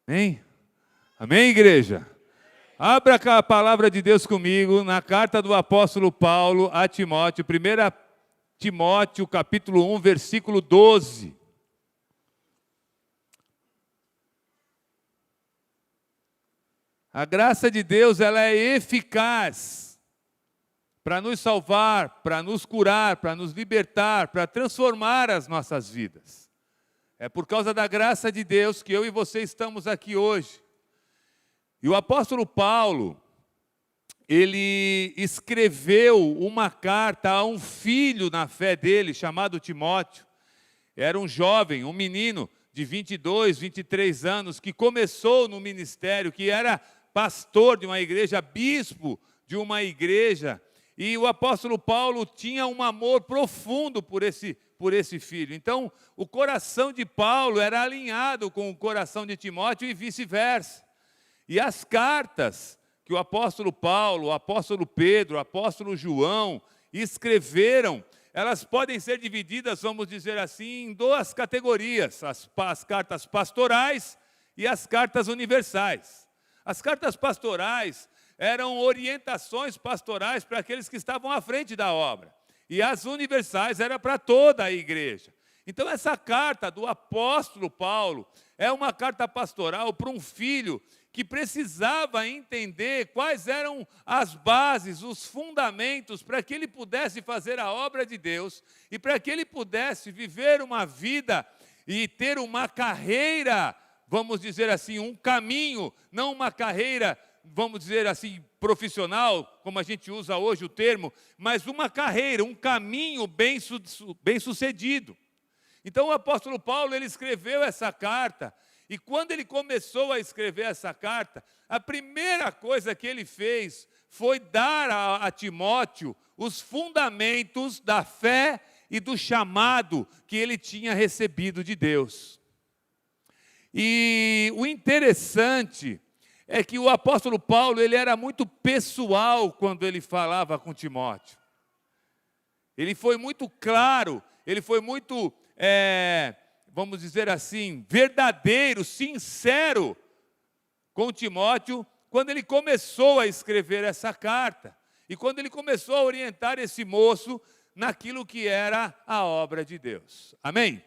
Amém? Amém, igreja? Abra a palavra de Deus comigo na carta do apóstolo Paulo a Timóteo, 1 Timóteo, capítulo 1, versículo 12. A graça de Deus, ela é eficaz para nos salvar, para nos curar, para nos libertar, para transformar as nossas vidas. É por causa da graça de Deus que eu e você estamos aqui hoje. E o apóstolo Paulo, ele escreveu uma carta a um filho na fé dele, chamado Timóteo. Era um jovem, um menino de 22, 23 anos, que começou no ministério, que era pastor de uma igreja, bispo de uma igreja. E o apóstolo Paulo tinha um amor profundo por esse filho. Então, o coração de Paulo era alinhado com o coração de Timóteo e vice-versa. E as cartas que o apóstolo Paulo, o apóstolo Pedro, o apóstolo João escreveram, elas podem ser divididas, vamos dizer assim, em duas categorias: as cartas pastorais e as cartas universais. As cartas pastorais eram orientações pastorais para aqueles que estavam à frente da obra. E as universais eram para toda a igreja. Então, essa carta do apóstolo Paulo é uma carta pastoral para um filho que precisava entender quais eram as bases, os fundamentos para que ele pudesse fazer a obra de Deus e para que ele pudesse viver uma vida e ter uma carreira, vamos dizer assim, um caminho, não uma carreira, vamos dizer assim, profissional, como a gente usa hoje o termo, mas uma carreira, um caminho bem sucedido. Então o apóstolo Paulo, ele escreveu essa carta, e quando ele começou a escrever essa carta, a primeira coisa que ele fez foi dar a Timóteo os fundamentos da fé e do chamado que ele tinha recebido de Deus. E o interessante é que o apóstolo Paulo, ele era muito pessoal quando ele falava com Timóteo. Ele foi muito claro, ele foi muito, vamos dizer assim, verdadeiro, sincero com Timóteo, quando ele começou a escrever essa carta. E quando ele começou a orientar esse moço naquilo que era a obra de Deus. Amém?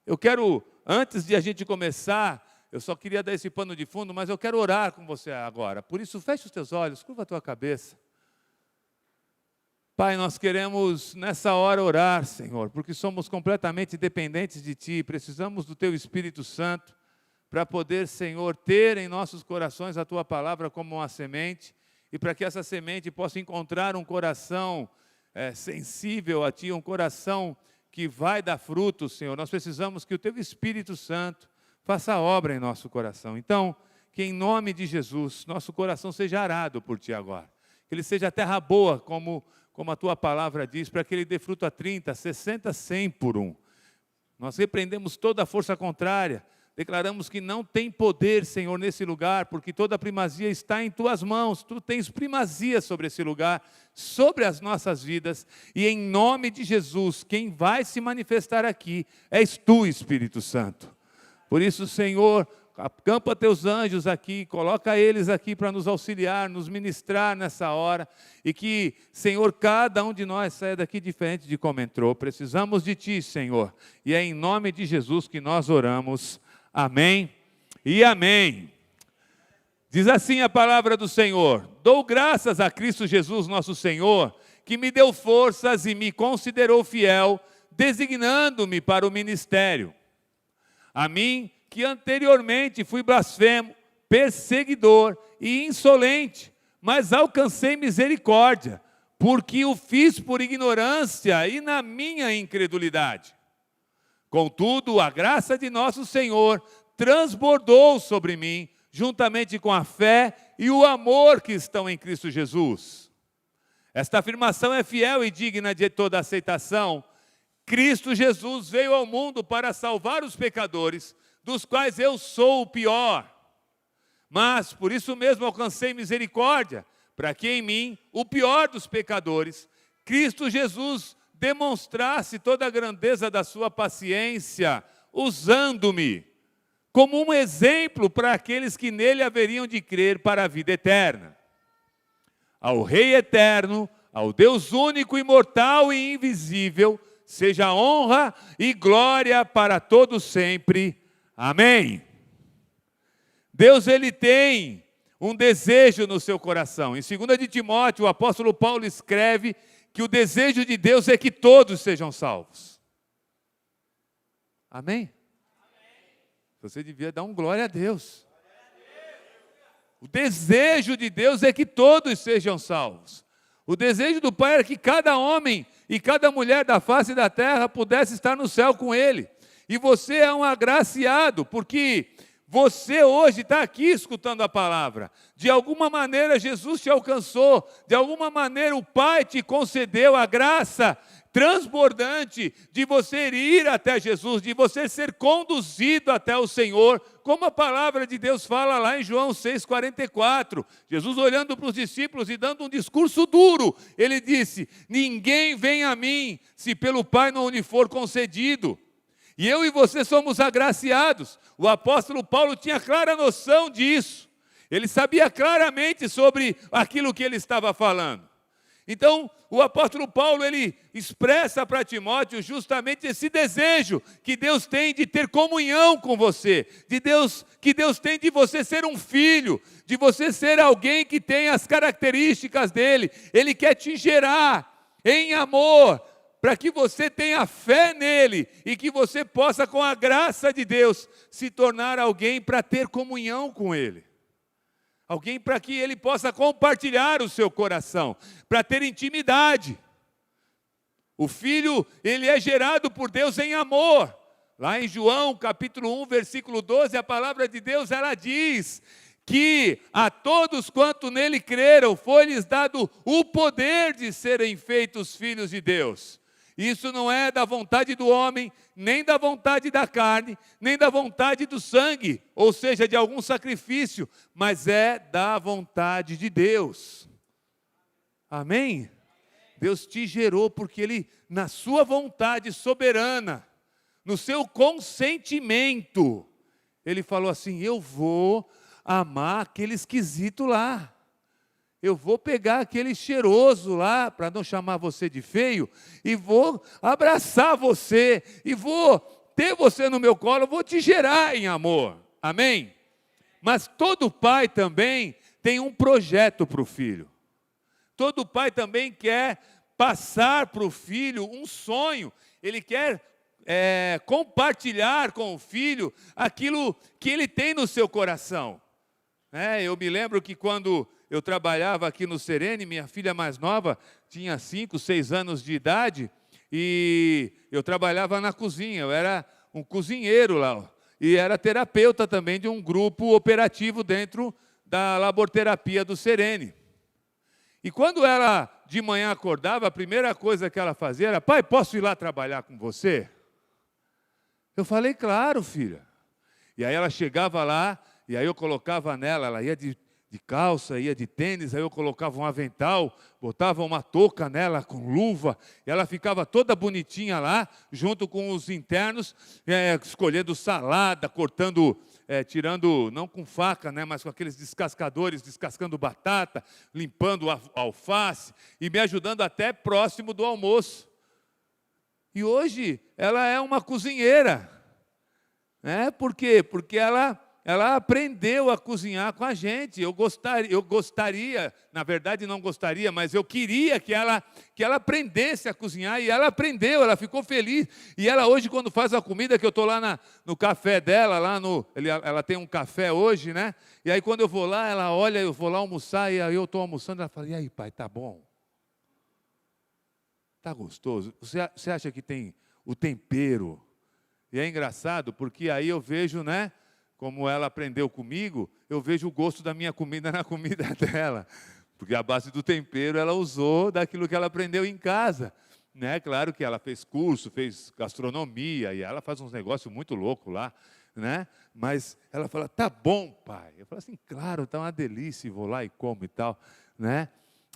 Eu quero, antes de a gente começar, eu só queria dar esse pano de fundo, mas eu quero orar com você agora. Por isso, feche os teus olhos, curva a tua cabeça. Pai, nós queremos nessa hora orar, Senhor, porque somos completamente dependentes de Ti. Precisamos do Teu Espírito Santo para poder, Senhor, ter em nossos corações a Tua palavra como uma semente e para que essa semente possa encontrar um coração sensível a Ti, um coração que vai dar frutos, Senhor. Nós precisamos que o Teu Espírito Santo faça a obra em nosso coração. Então, que em nome de Jesus, nosso coração seja arado por Ti agora. Que ele seja terra boa, como a Tua palavra diz, para que ele dê fruto a 30, 60, 100 por um. Nós repreendemos toda a força contrária. Declaramos que não tem poder, Senhor, nesse lugar, porque toda a primazia está em Tuas mãos. Tu tens primazia sobre esse lugar, sobre as nossas vidas. E em nome de Jesus, quem vai se manifestar aqui és Tu, Espírito Santo. Por isso, Senhor, acampa Teus anjos aqui, coloca eles aqui para nos auxiliar, nos ministrar nessa hora. E que, Senhor, cada um de nós saia daqui diferente de como entrou. Precisamos de Ti, Senhor. E é em nome de Jesus que nós oramos. Amém e amém. Diz assim a palavra do Senhor: dou graças a Cristo Jesus, nosso Senhor, que me deu forças e me considerou fiel, designando-me para o ministério. A mim, que anteriormente fui blasfemo, perseguidor e insolente, mas alcancei misericórdia, porque o fiz por ignorância e na minha incredulidade. Contudo, a graça de nosso Senhor transbordou sobre mim, juntamente com a fé e o amor que estão em Cristo Jesus. Esta afirmação é fiel e digna de toda aceitação. Cristo Jesus veio ao mundo para salvar os pecadores, dos quais eu sou o pior. Mas, por isso mesmo, alcancei misericórdia, para que em mim, o pior dos pecadores, Cristo Jesus demonstrasse toda a grandeza da sua paciência, usando-me, como um exemplo para aqueles que nele haveriam de crer para a vida eterna. Ao Rei eterno, ao Deus único, imortal e invisível, seja honra e glória para todos sempre. Amém. Deus, ele tem um desejo no seu coração. Em 2 de Timóteo, o apóstolo Paulo escreve que o desejo de Deus é que todos sejam salvos. Amém? Você devia dar um glória a Deus. O desejo de Deus é que todos sejam salvos. O desejo do Pai era que cada homem e cada mulher da face da terra pudesse estar no céu com Ele. E você é um agraciado, porque você hoje está aqui escutando a palavra. De alguma maneira Jesus te alcançou, de alguma maneira o Pai te concedeu a graça transbordante de você ir até Jesus, de você ser conduzido até o Senhor, como a palavra de Deus fala lá em João 6,44. Jesus olhando para os discípulos e dando um discurso duro, ele disse: ninguém vem a mim, se pelo Pai não lhe for concedido. E eu e você somos agraciados. O apóstolo Paulo tinha clara noção disso. Ele sabia claramente sobre aquilo que ele estava falando. Então, o apóstolo Paulo, ele expressa para Timóteo justamente esse desejo que Deus tem de ter comunhão com você, que Deus tem de você ser um filho, de você ser alguém que tem as características dele. Ele quer te gerar em amor, para que você tenha fé nele e que você possa, com a graça de Deus, se tornar alguém para ter comunhão com ele. Alguém para que ele possa compartilhar o seu coração, para ter intimidade. O filho, ele é gerado por Deus em amor. Lá em João, capítulo 1, versículo 12, a palavra de Deus, ela diz que a todos quanto nele creram, foi-lhes dado o poder de serem feitos filhos de Deus. Isso não é da vontade do homem, nem da vontade da carne, nem da vontade do sangue, ou seja, de algum sacrifício, mas é da vontade de Deus. Amém? Deus te gerou porque Ele, na sua vontade soberana, no seu consentimento, Ele falou assim: eu vou amar aquele esquisito lá. Eu vou pegar aquele cheiroso lá, para não chamar você de feio, e vou abraçar você, e vou ter você no meu colo, vou te gerar em amor. Amém? Mas todo pai também tem um projeto para o filho. Todo pai também quer passar para o filho um sonho. Ele quer compartilhar com o filho aquilo que ele tem no seu coração. Eu me lembro que quando eu trabalhava aqui no Serene, minha filha mais nova tinha 5, 6 anos de idade, e eu trabalhava na cozinha, eu era um cozinheiro lá, e era terapeuta também de um grupo operativo dentro da laborterapia do Serene. E quando ela de manhã acordava, a primeira coisa que ela fazia era: pai, posso ir lá trabalhar com você? Eu falei: claro, filha. E aí ela chegava lá, e aí eu colocava nela, ela ia de calça, ia de tênis, aí eu colocava um avental, botava uma touca nela com luva, e ela ficava toda bonitinha lá, junto com os internos, escolhendo salada, cortando, tirando, não com faca, mas com aqueles descascadores, descascando batata, limpando a alface, e me ajudando até próximo do almoço. E hoje ela é uma cozinheira. Por quê? Porque ela aprendeu a cozinhar com a gente. Eu gostaria, na verdade não gostaria, mas eu queria que ela aprendesse a cozinhar, e ela aprendeu, ela ficou feliz. E ela hoje, quando faz a comida, que eu estou lá no café dela, ela tem um café hoje, E aí quando eu vou lá, ela olha, eu vou lá almoçar, e aí eu estou almoçando, ela fala: e aí, pai, tá bom? Tá gostoso? Você acha que tem o tempero? E é engraçado, porque aí eu vejo, como ela aprendeu comigo, eu vejo o gosto da minha comida na comida dela. Porque a base do tempero ela usou daquilo que ela aprendeu em casa. Claro que ela fez curso, fez gastronomia, e ela faz uns negócios muito loucos lá. Mas ela fala: tá bom, pai. Eu falo assim: claro, tá uma delícia, vou lá e como e tal.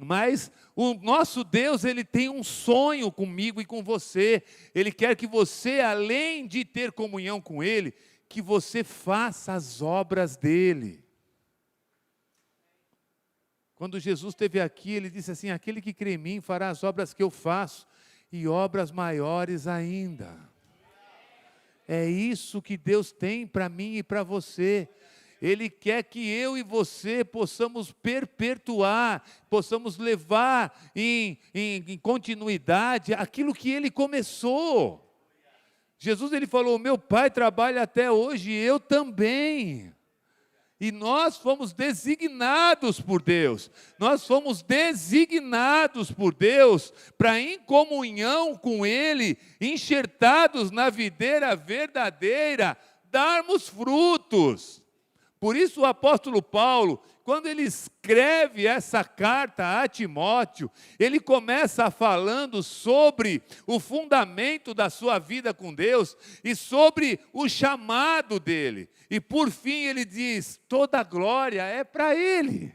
Mas o nosso Deus, Ele tem um sonho comigo e com você. Ele quer que você, além de ter comunhão com Ele, que você faça as obras dele. Quando Jesus esteve aqui, ele disse assim: aquele que crê em mim fará as obras que eu faço, e obras maiores ainda. É isso que Deus tem para mim e para você. Ele quer que eu e você possamos perpetuar, possamos levar em continuidade aquilo que Ele começou. Jesus, Ele falou: meu Pai trabalha até hoje, e eu também. E nós fomos designados por Deus. Nós fomos designados por Deus para, em comunhão com Ele, enxertados na videira verdadeira, darmos frutos. Por isso o apóstolo Paulo, quando ele escreve essa carta a Timóteo, ele começa falando sobre o fundamento da sua vida com Deus e sobre o chamado dele. E por fim ele diz: toda a glória é para Ele.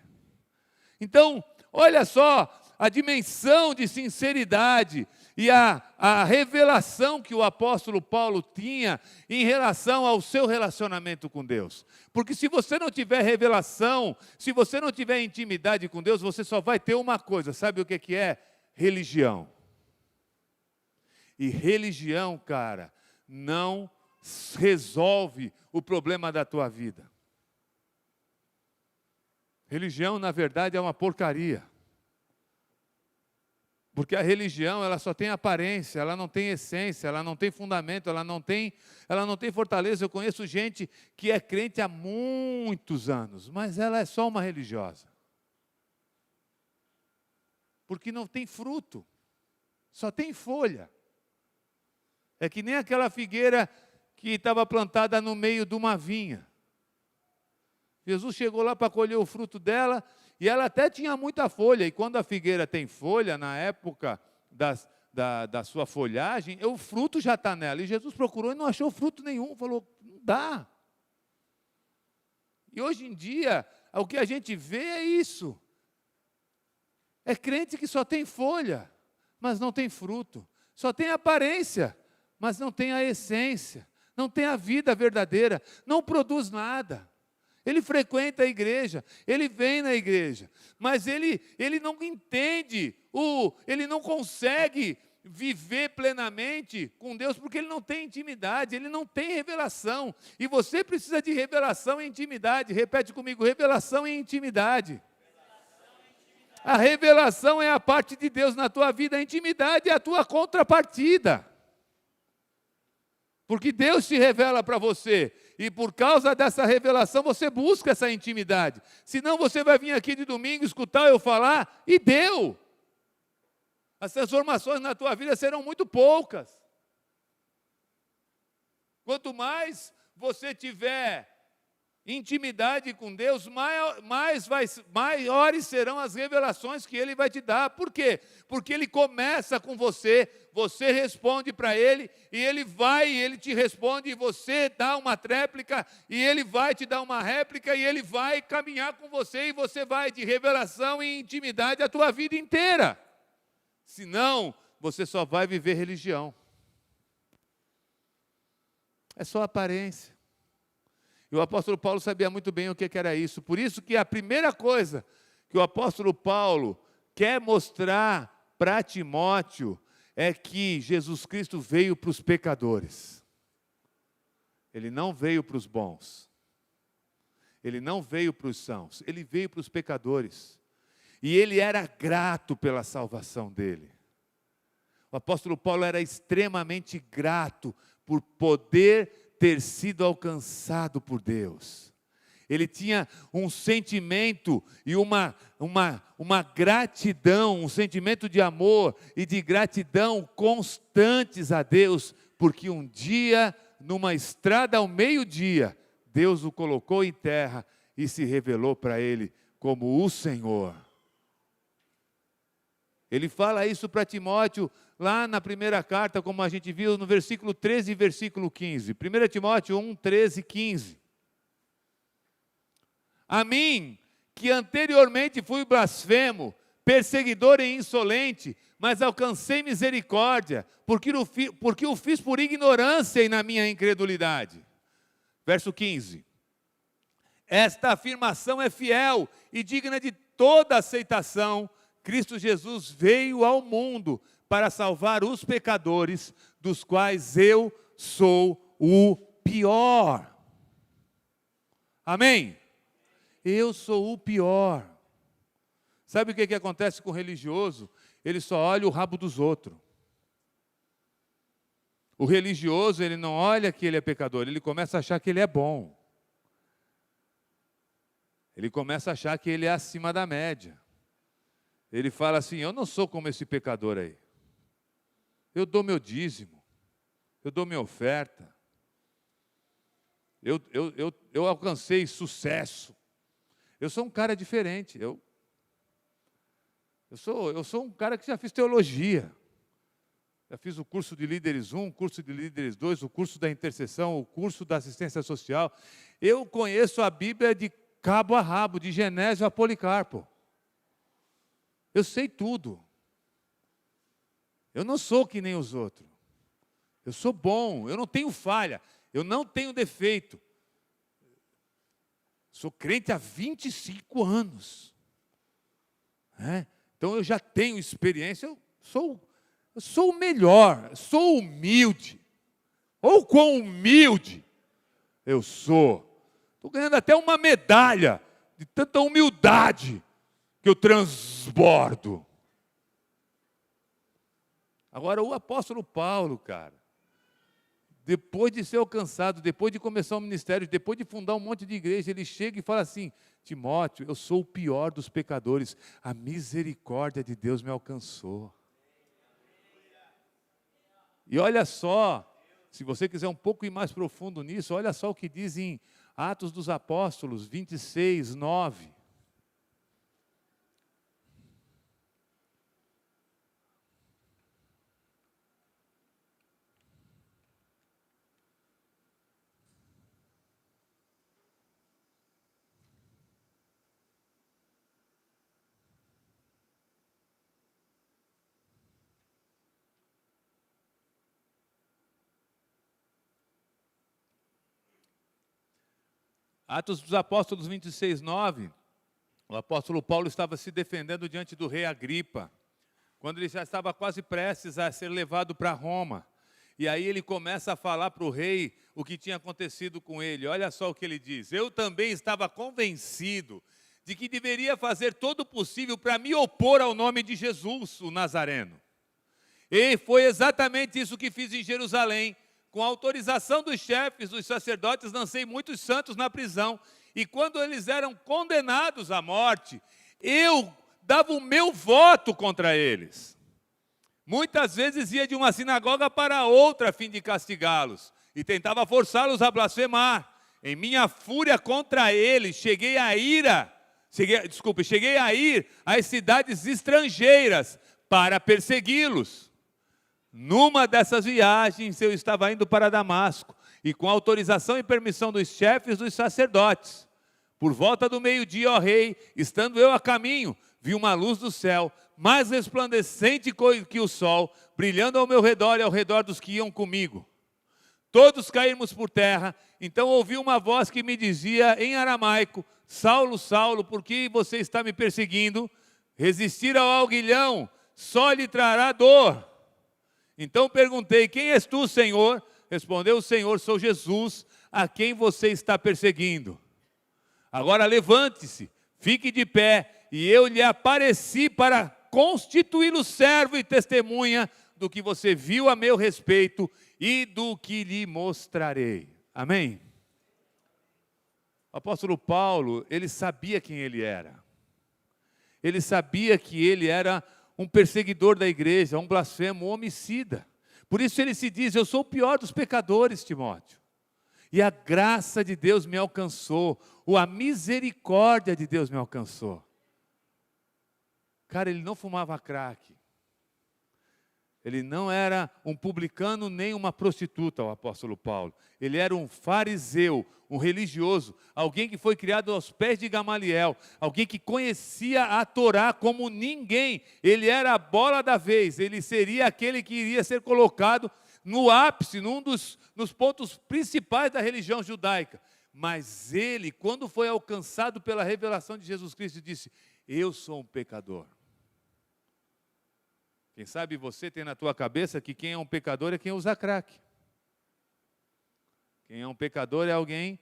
Então, olha só a dimensão de sinceridade e a revelação que o apóstolo Paulo tinha em relação ao seu relacionamento com Deus. Porque se você não tiver revelação, se você não tiver intimidade com Deus, você só vai ter uma coisa, sabe o que é? Religião. E religião, cara, não resolve o problema da tua vida. Religião, na verdade, é uma porcaria. Porque a religião, ela só tem aparência, ela não tem essência, ela não tem fundamento, ela não tem fortaleza. Eu conheço gente que é crente há muitos anos, mas ela é só uma religiosa. Porque não tem fruto, só tem folha. É que nem aquela figueira que estava plantada no meio de uma vinha. Jesus chegou lá para colher o fruto dela, e ela até tinha muita folha, e quando a figueira tem folha, na época da sua folhagem, o fruto já está nela. E Jesus procurou e não achou fruto nenhum, falou: não dá. E hoje em dia, o que a gente vê é isso. É crente que só tem folha, mas não tem fruto. Só tem aparência, mas não tem a essência. Não tem a vida verdadeira, não produz nada. Ele frequenta a igreja, ele vem na igreja, mas ele não entende, ele não consegue viver plenamente com Deus, porque ele não tem intimidade, ele não tem revelação. E você precisa de revelação e intimidade. Repete comigo: revelação e intimidade. A revelação é a parte de Deus na tua vida, a intimidade é a tua contrapartida. Porque Deus te revela para você, e por causa dessa revelação você busca essa intimidade. Senão você vai vir aqui de domingo escutar eu falar, e deu. As transformações na tua vida serão muito poucas. Quanto mais você tiver intimidade com Deus, maiores serão as revelações que Ele vai te dar. Por quê? Porque Ele começa com você, você responde para Ele, e Ele te responde, e você dá uma tréplica, e Ele vai te dar uma réplica, e Ele vai caminhar com você, e você vai de revelação e intimidade a tua vida inteira. Senão, você só vai viver religião. É só aparência. E o apóstolo Paulo sabia muito bem o que era isso. Por isso que a primeira coisa que o apóstolo Paulo quer mostrar para Timóteo é que Jesus Cristo veio para os pecadores. Ele não veio para os bons. Ele não veio para os sãos. Ele veio para os pecadores. E ele era grato pela salvação dele. O apóstolo Paulo era extremamente grato por poder ter sido alcançado por Deus. Ele tinha um sentimento e uma gratidão, um sentimento de amor e de gratidão constantes a Deus, porque um dia, numa estrada ao meio-dia, Deus o colocou em terra e se revelou para ele como o Senhor. Ele fala isso para Timóteo lá na primeira carta, como a gente viu no versículo 13 e versículo 15. 1 Timóteo 1, 13 e 15. A mim, que anteriormente fui blasfemo, perseguidor e insolente, mas alcancei misericórdia, porque o fiz por ignorância e na minha incredulidade. Verso 15. Esta afirmação é fiel e digna de toda aceitação. Cristo Jesus veio ao mundo para salvar os pecadores, dos quais eu sou o pior. Amém? Eu sou o pior. Sabe o que acontece com o religioso? Ele só olha o rabo dos outros. O religioso, ele não olha que ele é pecador, ele começa a achar que ele é bom. Ele começa a achar que ele é acima da média. Ele fala assim, eu não sou como esse pecador aí. Eu dou meu dízimo, eu dou minha oferta. Eu alcancei sucesso. Eu sou um cara diferente. Eu sou um cara que já fiz teologia. Já fiz o curso de líderes 1, o curso de líderes 2, o curso da intercessão, o curso da assistência social. Eu conheço a Bíblia de cabo a rabo, de Genésio a Policarpo. Eu sei tudo. Eu não sou que nem os outros. Eu sou bom, eu não tenho falha, eu não tenho defeito. Sou crente há 25 anos. Então eu já tenho experiência, eu sou o melhor, sou humilde. Ou quão humilde eu sou. Estou ganhando até uma medalha de tanta humildade que eu transbordo. Agora o apóstolo Paulo, cara, depois de ser alcançado, depois de começar o ministério, depois de fundar um monte de igreja, ele chega e fala assim, Timóteo, eu sou o pior dos pecadores, a misericórdia de Deus me alcançou. E olha só, se você quiser um pouco ir mais profundo nisso, olha só o que diz em Atos dos Apóstolos 26, 9. Atos dos Apóstolos 26, 9, o apóstolo Paulo estava se defendendo diante do rei Agripa, quando ele já estava quase prestes a ser levado para Roma. E aí ele começa a falar para o rei o que tinha acontecido com ele. Olha só o que ele diz. Eu também estava convencido de que deveria fazer todo o possível para me opor ao nome de Jesus, o Nazareno. E foi exatamente isso que fiz em Jerusalém. Com a autorização dos chefes, dos sacerdotes, lancei muitos santos na prisão. E quando eles eram condenados à morte, eu dava o meu voto contra eles. Muitas vezes ia de uma sinagoga para outra a fim de castigá-los. E tentava forçá-los a blasfemar. Em minha fúria contra eles, cheguei a ir às cidades estrangeiras para persegui-los. Numa dessas viagens, eu estava indo para Damasco, e com autorização e permissão dos chefes dos sacerdotes, por volta do meio-dia, ó rei, estando eu a caminho, vi uma luz do céu, mais resplandecente que o sol, brilhando ao meu redor e ao redor dos que iam comigo. Todos caímos por terra, então ouvi uma voz que me dizia em aramaico, Saulo, Saulo, por que você está me perseguindo? Resistir ao aguilhão só lhe trará dor. Então perguntei, quem és tu, Senhor? Respondeu o Senhor, sou Jesus, a quem você está perseguindo. Agora levante-se, fique de pé, e eu lhe apareci para constituí-lo servo e testemunha do que você viu a meu respeito e do que lhe mostrarei. Amém? O apóstolo Paulo, ele sabia quem ele era. Ele sabia que ele era um perseguidor da igreja, um blasfemo, um homicida. Por isso ele se diz, eu sou o pior dos pecadores, Timóteo. E a graça de Deus me alcançou, ou a misericórdia de Deus me alcançou. Cara, ele não fumava crack. Ele não era um publicano nem uma prostituta, o apóstolo Paulo. Ele era um fariseu, um religioso, alguém que foi criado aos pés de Gamaliel, alguém que conhecia a Torá como ninguém. Ele era a bola da vez, ele seria aquele que iria ser colocado no ápice, nos pontos principais da religião judaica. Mas ele, quando foi alcançado pela revelação de Jesus Cristo, disse: eu sou um pecador. Quem sabe você tem na tua cabeça que quem é um pecador é quem usa crack. Quem é um pecador é alguém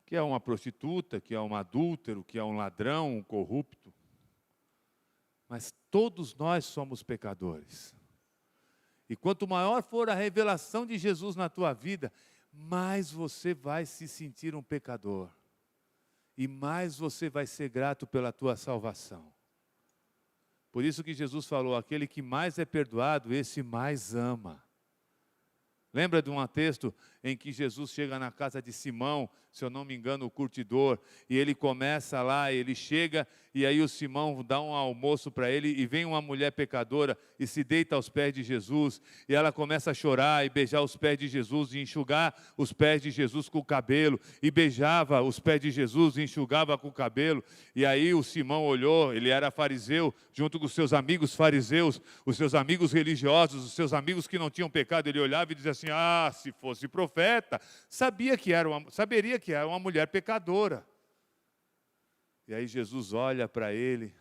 que é uma prostituta, que é um adúltero, que é um ladrão, um corrupto. Mas todos nós somos pecadores. E quanto maior for a revelação de Jesus na tua vida, mais você vai se sentir um pecador. E mais você vai ser grato pela tua salvação. Por isso que Jesus falou: aquele que mais é perdoado, esse mais ama. Lembra de um texto em que Jesus chega na casa de Simão, se eu não me engano, o curtidor, e ele começa lá, ele chega, e aí o Simão dá um almoço para ele, e vem uma mulher pecadora, e se deita aos pés de Jesus, e ela começa a chorar, e beijar os pés de Jesus, e enxugar os pés de Jesus com o cabelo, e beijava os pés de Jesus, e enxugava com o cabelo, e aí o Simão olhou, ele era fariseu, junto com os seus amigos fariseus, os seus amigos religiosos, os seus amigos que não tinham pecado, ele olhava e dizia assim: ah, se fosse profeta, saberia que era uma mulher pecadora. E aí Jesus olha para ele.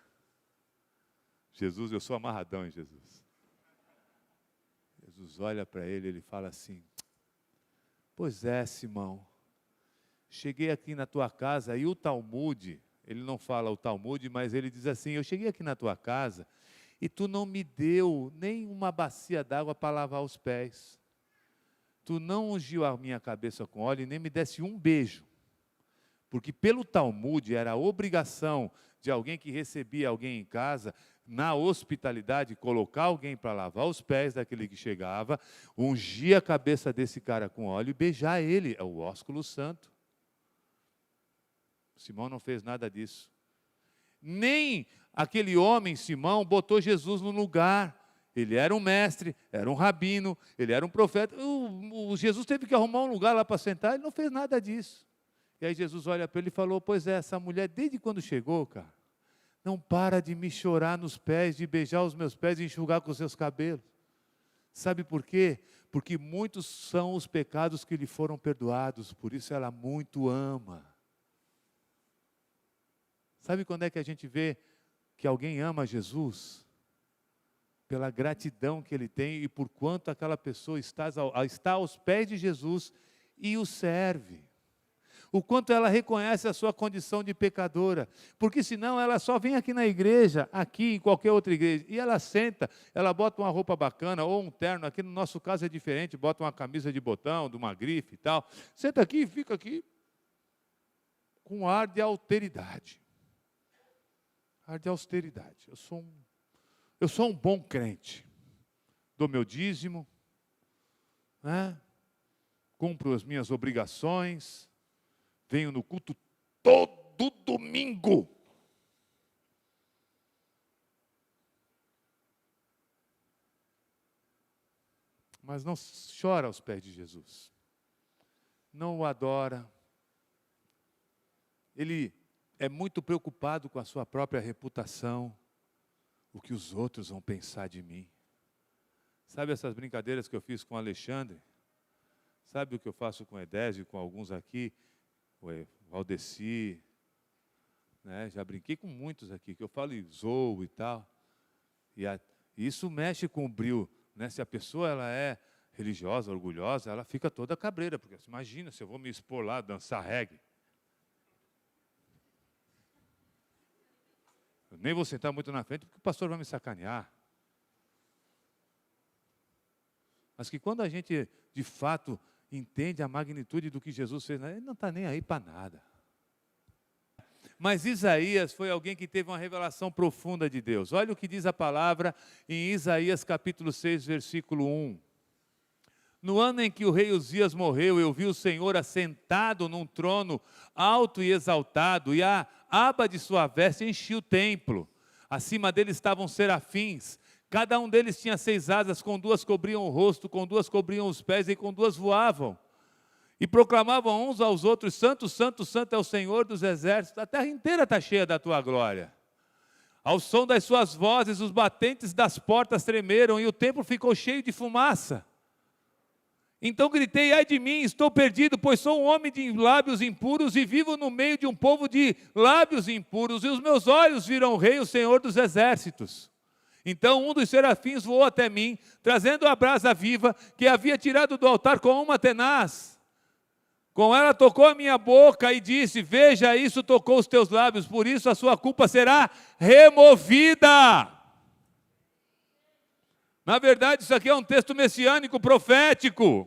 Jesus, eu sou amarradão em Jesus. Jesus olha para ele, ele fala assim: pois é, Simão, cheguei aqui na tua casa, e o Talmud, ele não fala o Talmud, mas ele diz assim: eu cheguei aqui na tua casa, e tu não me deu nem uma bacia d'água para lavar os pés. Tu não ungiu a minha cabeça com óleo e nem me desse um beijo. Porque pelo Talmud era a obrigação de alguém que recebia alguém em casa, na hospitalidade, colocar alguém para lavar os pés daquele que chegava, ungir a cabeça desse cara com óleo e beijar ele. É o ósculo santo. Simão não fez nada disso. Nem aquele homem, Simão, botou Jesus no lugar. Ele era um mestre, era um rabino, ele era um profeta. Jesus teve que arrumar um lugar lá para sentar, ele não fez nada disso. E aí Jesus olha para ele e falou: pois é, essa mulher, desde quando chegou, cara, não para de me chorar nos pés, de beijar os meus pés e enxugar com os seus cabelos. Sabe por quê? Porque muitos são os pecados que lhe foram perdoados, por isso ela muito ama. Sabe quando é que a gente vê que alguém ama Jesus? Pela gratidão que ele tem e por quanto aquela pessoa está aos pés de Jesus e o serve. O quanto ela reconhece a sua condição de pecadora. Porque senão ela só vem aqui na igreja, aqui em qualquer outra igreja, e ela senta, ela bota uma roupa bacana ou um terno, aqui no nosso caso é diferente, bota uma camisa de botão, de uma grife e tal. Senta aqui e fica aqui com um ar de alteridade. Ar de austeridade. Eu sou um bom crente, dou meu dízimo, né? Cumpro as minhas obrigações, venho no culto todo domingo. Mas não chora aos pés de Jesus, não o adora. Ele é muito preocupado com a sua própria reputação. O que os outros vão pensar de mim. Sabe essas brincadeiras que eu fiz com o Alexandre? Sabe o que eu faço com o Edésio, com alguns aqui? O Valdeci, né? Já brinquei com muitos aqui, que eu falo e zoo e tal. E isso mexe com o brio, né? Se a pessoa ela é religiosa, orgulhosa, ela fica toda cabreira, porque imagina se eu vou me expor lá, dançar reggae. Eu nem vou sentar muito na frente, porque o pastor vai me sacanear. Mas que quando a gente, de fato, entende a magnitude do que Jesus fez, ele não está nem aí para nada. Mas Isaías foi alguém que teve uma revelação profunda de Deus. Olha o que diz a palavra em Isaías capítulo 6, versículo 1. No ano em que o rei Uzias morreu, eu vi o Senhor assentado num trono alto e exaltado, e a aba de sua veste enchia o templo. Acima dele estavam serafins, cada um deles tinha 6 asas, com 2 cobriam o rosto, com 2 cobriam os pés, e com 2 voavam. E proclamavam uns aos outros: Santo, Santo, Santo é o Senhor dos exércitos, a terra inteira está cheia da tua glória. Ao som das suas vozes, os batentes das portas tremeram e o templo ficou cheio de fumaça. Então gritei: ai de mim, estou perdido, pois sou um homem de lábios impuros e vivo no meio de um povo de lábios impuros, e os meus olhos viram o Rei, o Senhor dos exércitos. Então um dos serafins voou até mim, trazendo a brasa viva que havia tirado do altar com uma tenaz. Com ela tocou a minha boca e disse: veja, isso tocou os teus lábios, por isso a sua culpa será removida. Na verdade, isso aqui é um texto messiânico, profético.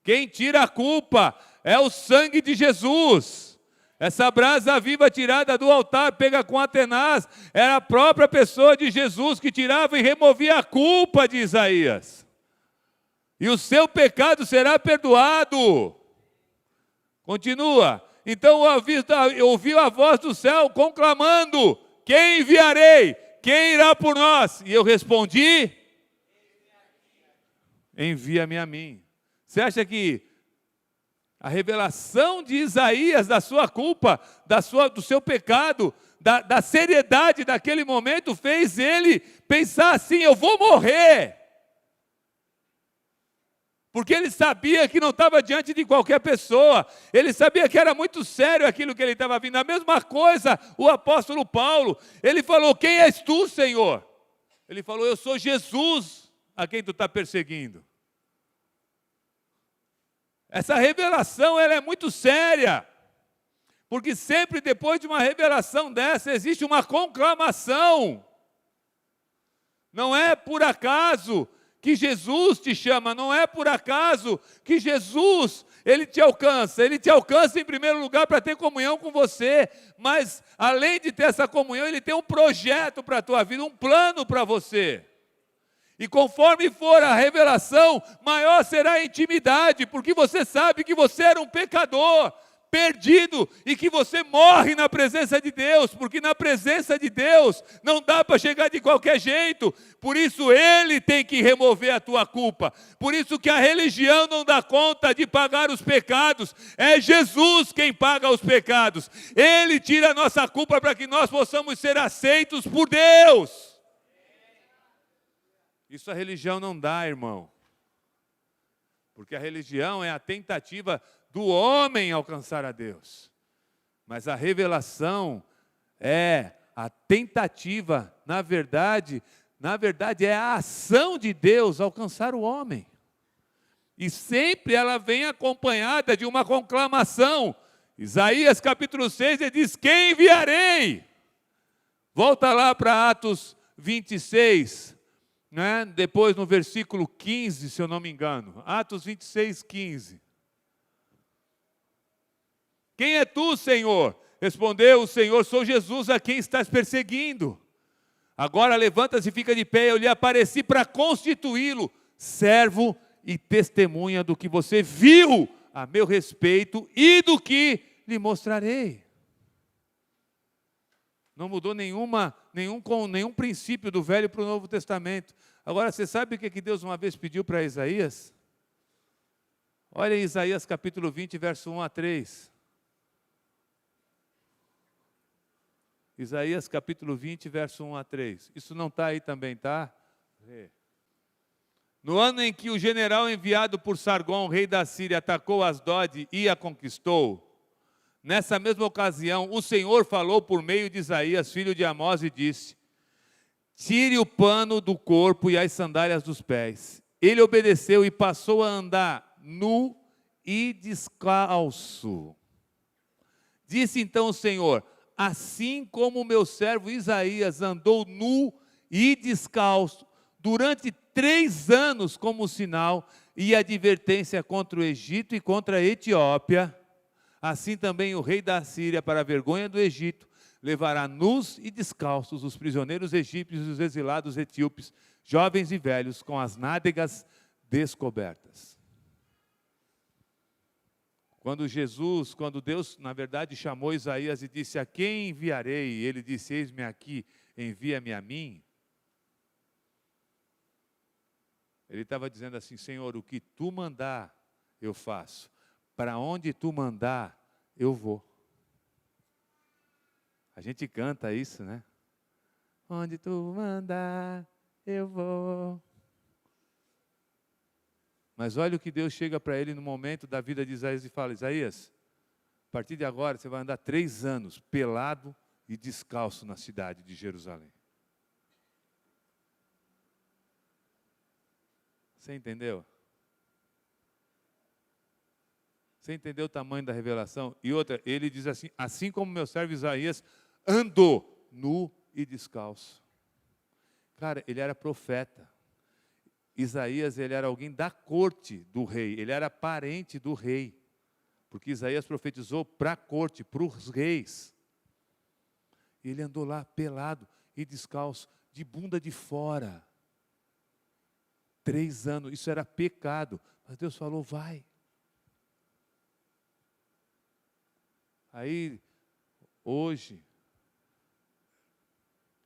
Quem tira a culpa é o sangue de Jesus. Essa brasa viva tirada do altar, pega com a tenaz, era a própria pessoa de Jesus que tirava e removia a culpa de Isaías. E o seu pecado será perdoado. Continua. Então ouviu a voz do céu conclamando: quem enviarei? Quem irá por nós? E eu respondi: envia-me a mim. Você acha que a revelação de Isaías da sua culpa, do seu pecado, da seriedade daquele momento, fez ele pensar assim: eu vou morrer? Porque ele sabia que não estava diante de qualquer pessoa, ele sabia que era muito sério aquilo que ele estava vindo. A mesma coisa o apóstolo Paulo, ele falou: quem és tu, Senhor? Ele falou: eu sou Jesus a quem tu está perseguindo. Essa revelação, ela é muito séria, porque sempre depois de uma revelação dessa, existe uma conclamação. Não é por acaso que Jesus te chama, não é por acaso que Jesus, Ele te alcança em primeiro lugar para ter comunhão com você, mas além de ter essa comunhão, Ele tem um projeto para a tua vida, um plano para você. E conforme for a revelação, maior será a intimidade, porque você sabe que você era um pecador, perdido, e que você morre na presença de Deus, porque na presença de Deus não dá para chegar de qualquer jeito. Por isso Ele tem que remover a tua culpa, por isso que a religião não dá conta de pagar os pecados, é Jesus quem paga os pecados, Ele tira a nossa culpa para que nós possamos ser aceitos por Deus. Isso a religião não dá, irmão, porque a religião é a tentativa do homem alcançar a Deus, mas a revelação é a tentativa, na verdade é a ação de Deus alcançar o homem, e sempre ela vem acompanhada de uma conclamação. Isaías capítulo 6, ele diz: quem enviarei? Volta lá para Atos 26, né? Depois no versículo 15, se eu não me engano, Atos 26, 15. Quem é tu, Senhor? Respondeu o Senhor: sou Jesus a quem estás perseguindo. Agora levanta-se e fica de pé, eu lhe apareci para constituí-lo servo e testemunha do que você viu a meu respeito e do que lhe mostrarei. Não mudou nenhum princípio do Velho para o Novo Testamento. Agora, você sabe o que Deus uma vez pediu para Isaías? Olha em Isaías capítulo 20, verso 1 a 3. Isaías capítulo 20, verso 1 a 3. Isso não está aí também, tá? No ano em que o general enviado por Sargom, rei da Síria, atacou Asdod e a conquistou, nessa mesma ocasião, o Senhor falou por meio de Isaías, filho de Amós, e disse: tire o pano do corpo e as sandálias dos pés. Ele obedeceu e passou a andar nu e descalço. Disse então o Senhor: assim como o meu servo Isaías andou nu e descalço durante 3 anos como sinal e advertência contra o Egito e contra a Etiópia, assim também o rei da Síria, para a vergonha do Egito, levará nus e descalços os prisioneiros egípcios e os exilados etíopes, jovens e velhos, com as nádegas descobertas. Quando Deus, na verdade, chamou Isaías e disse: a quem enviarei? Ele disse: eis-me aqui, envia-me a mim. Ele estava dizendo assim: Senhor, o que tu mandar, eu faço. Para onde tu mandar, eu vou. A gente canta isso, né? onde tu mandar, eu vou. Mas olha o que Deus chega para ele no momento da vida de Isaías e fala: Isaías, a partir de agora você vai andar 3 anos pelado e descalço na cidade de Jerusalém. Você entendeu? Você entendeu o tamanho da revelação? E outra, ele diz assim: assim como meu servo Isaías andou nu e descalço. Cara, ele era profeta. Isaías, ele era alguém da corte do rei, ele era parente do rei. Porque Isaías profetizou para a corte, para os reis. E ele andou lá pelado e descalço, de bunda de fora. 3 anos, isso era pecado. Mas Deus falou: vai. Aí, hoje,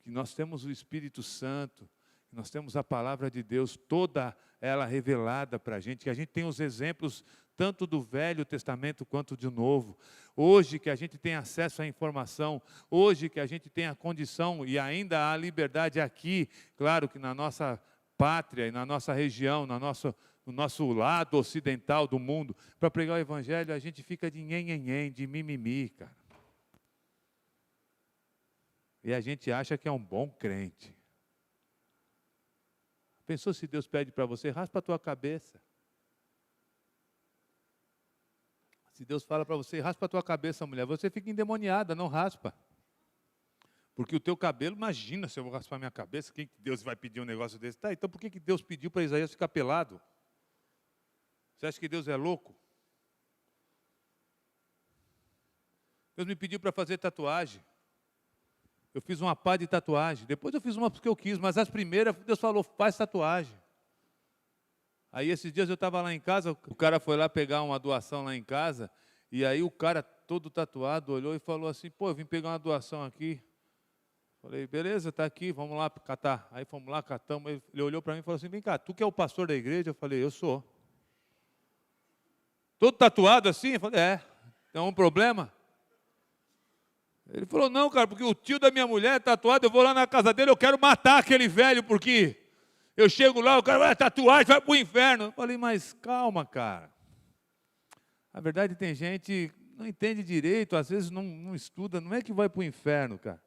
que nós temos o Espírito Santo, nós temos a palavra de Deus, toda ela revelada para a gente, que a gente tem os exemplos tanto do Velho Testamento quanto do Novo. Hoje que a gente tem acesso à informação, hoje que a gente tem a condição e ainda a liberdade aqui, claro que na nossa pátria e na nossa região, no nosso lado ocidental do mundo, para pregar o Evangelho, a gente fica de nhenhenhen, de mimimi, cara. E a gente acha que é um bom crente. Pensou se Deus pede para você, raspa a tua cabeça. Se Deus fala para você, raspa a tua cabeça, mulher, você fica endemoniada, não raspa. Porque o teu cabelo, imagina se eu vou raspar minha cabeça, quem que Deus vai pedir um negócio desse? Tá, então por que Deus pediu para Isaías ficar pelado? Você acha que Deus é louco? Deus me pediu para fazer tatuagem. Eu fiz uma pá de tatuagem. Depois eu fiz uma porque eu quis, mas as primeiras, Deus falou: faz tatuagem. Aí esses dias eu estava lá em casa, o cara foi lá pegar uma doação lá em casa, e aí o cara todo tatuado olhou e falou assim: pô, eu vim pegar uma doação aqui. Falei: beleza, está aqui, vamos lá catar. Aí fomos lá, catamos. Ele olhou para mim e falou assim: vem cá, tu que é o pastor da igreja? Eu falei: eu sou. Todo tatuado assim? Eu falei: é, tem um problema? Ele falou: não, cara, porque o tio da minha mulher é tatuado, eu vou lá na casa dele, eu quero matar aquele velho, porque eu chego lá, o cara vai tatuagem, vai para o inferno. Eu falei: mas calma, cara. A verdade, tem gente que não entende direito, às vezes não estuda, não é que vai para o inferno, cara.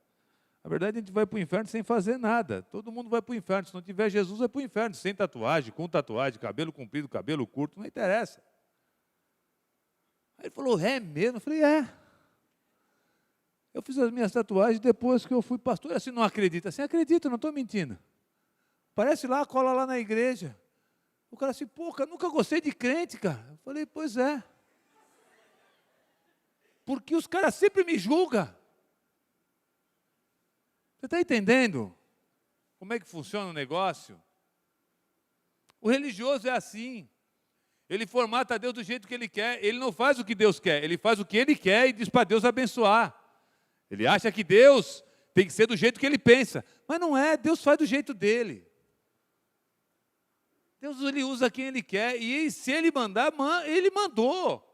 A verdade, a gente vai para o inferno sem fazer nada. Todo mundo vai para o inferno. Se não tiver Jesus, vai para o inferno. Sem tatuagem, com tatuagem, cabelo comprido, cabelo curto, não interessa. Aí ele falou: é mesmo? Eu falei: é. Eu fiz as minhas tatuagens depois que eu fui pastor. Assim, não acredita? Assim, acredito, não estou mentindo. Parece lá, cola lá na igreja. O cara assim: pô, cara, nunca gostei de crente, cara. Eu falei: pois é. Porque os caras sempre me julgam. Você está entendendo como é que funciona o negócio? O religioso é assim. Ele formata Deus do jeito que ele quer. Ele não faz o que Deus quer. Ele faz o que ele quer e diz para Deus abençoar. Ele acha que Deus tem que ser do jeito que ele pensa. Mas não é. Deus faz do jeito dele. Deus, ele usa quem ele quer. E se ele mandar, ele mandou.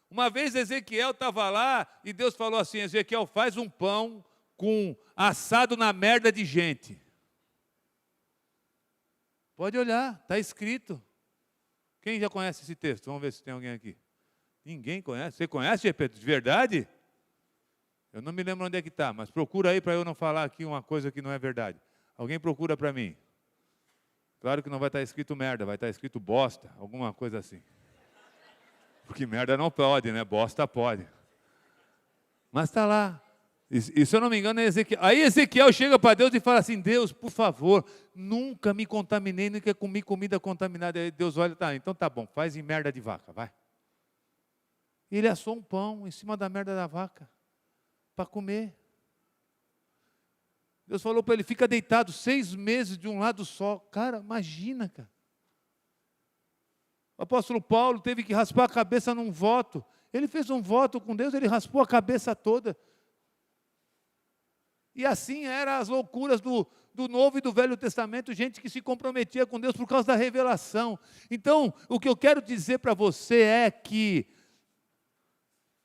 Uma vez Ezequiel estava lá e Deus falou assim: Ezequiel, faz um pão com assado na merda de gente. Pode olhar, está escrito. Quem já conhece esse texto? Vamos ver se tem alguém aqui. Ninguém conhece. Você conhece, de verdade? Eu não me lembro onde é que está, mas procura aí para eu não falar aqui uma coisa que não é verdade. Alguém procura para mim. Claro que não vai estar escrito merda, vai estar escrito bosta, alguma coisa assim. Porque merda não pode, né? Bosta pode. Mas está lá. E se eu não me engano é Ezequiel. Aí Ezequiel chega para Deus e fala assim: Deus, por favor, nunca me contaminei, nunca comi comida contaminada. Aí Deus olha: tá, então tá bom, faz em merda de vaca, vai. E ele assou um pão em cima da merda da vaca, para comer. Deus falou para ele: fica deitado 6 meses de um lado só. Cara, imagina, cara. O apóstolo Paulo teve que raspar a cabeça num voto. Ele fez um voto com Deus, ele raspou a cabeça toda. E assim eram as loucuras do Novo e do Velho Testamento, gente que se comprometia com Deus por causa da revelação. Então, o que eu quero dizer para você é que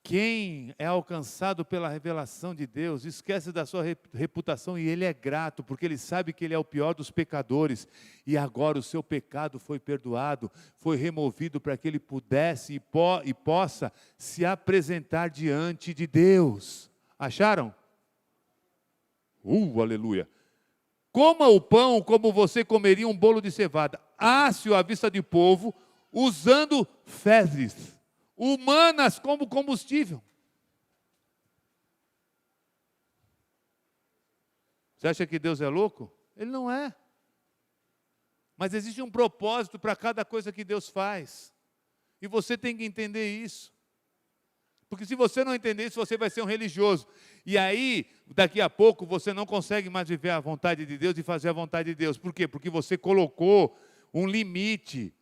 Quem é alcançado pela revelação de Deus, esquece da sua reputação e ele é grato, porque ele sabe que ele é o pior dos pecadores. E agora o seu pecado foi perdoado, foi removido para que ele pudesse e possa se apresentar diante de Deus. Acharam? Aleluia. Coma o pão como você comeria um bolo de cevada, áceo à vista do povo, usando fezes humanas como combustível. Você acha que Deus é louco? Ele não é. Mas existe um propósito para cada coisa que Deus faz. E você tem que entender isso. Porque se você não entender isso, você vai ser um religioso. E aí, daqui a pouco, você não consegue mais viver a vontade de Deus e fazer a vontade de Deus. Por quê? Porque você colocou um limite.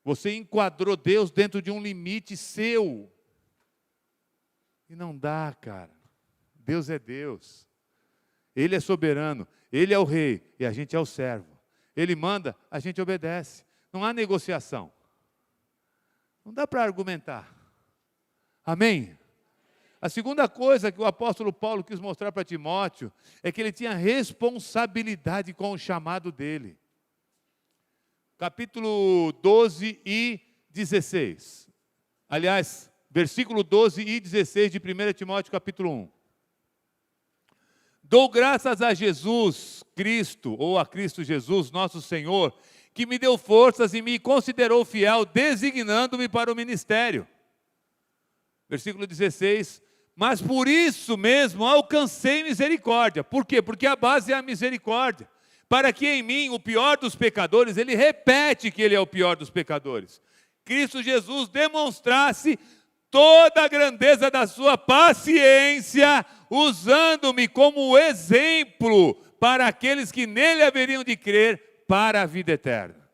Você enquadrou Deus dentro de um limite seu. E não dá, cara. Deus é Deus. Ele é soberano. Ele é o rei e a gente é o servo. Ele manda, a gente obedece. Não há negociação. Não dá para argumentar. Amém? A segunda coisa que o apóstolo Paulo quis mostrar para Timóteo é que ele tinha responsabilidade com o chamado dele. Capítulo 12 e 16. Aliás, versículo 12 e 16 de 1 Timóteo capítulo 1. Dou graças a Jesus Cristo, ou a Cristo Jesus, nosso Senhor, que me deu forças e me considerou fiel, designando-me para o ministério. Versículo 16. Mas por isso mesmo alcancei misericórdia. Por quê? Porque a base é a misericórdia. Para que em mim, o pior dos pecadores, ele repete que ele é o pior dos pecadores. Cristo Jesus demonstrasse toda a grandeza da sua paciência, usando-me como exemplo para aqueles que nele haveriam de crer para a vida eterna.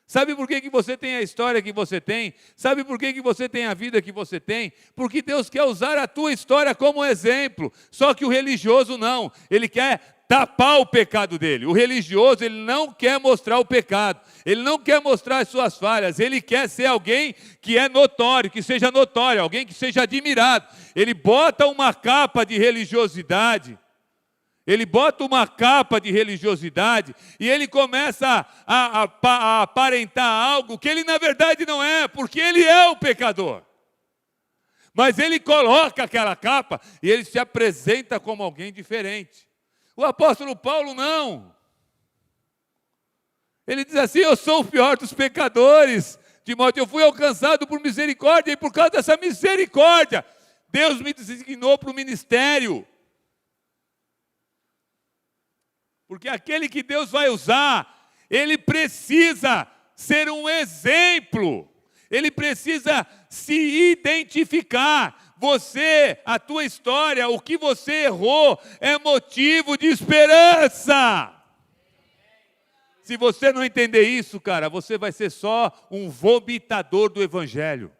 Sabe por que você tem a história que você tem? Sabe por que você tem a vida que você tem? Porque Deus quer usar a tua história como exemplo. Só que o religioso não. Ele quer tapar o pecado dele. O religioso, ele não quer mostrar o pecado. Ele não quer mostrar as suas falhas. Ele quer ser alguém que é notório, que seja notório, alguém que seja admirado. Ele bota uma capa de religiosidade. Ele bota uma capa de religiosidade e ele começa a aparentar algo que ele na verdade não é, porque ele é o pecador. Mas ele coloca aquela capa e ele se apresenta como alguém diferente. O apóstolo Paulo não. Ele diz assim: eu sou o pior dos pecadores. Timóteo, eu fui alcançado por misericórdia e por causa dessa misericórdia, Deus me designou para o ministério. Porque aquele que Deus vai usar, ele precisa ser um exemplo. Ele precisa se identificar. Você, a tua história, o que você errou, é motivo de esperança. Se você não entender isso, cara, você vai ser só um vomitador do evangelho.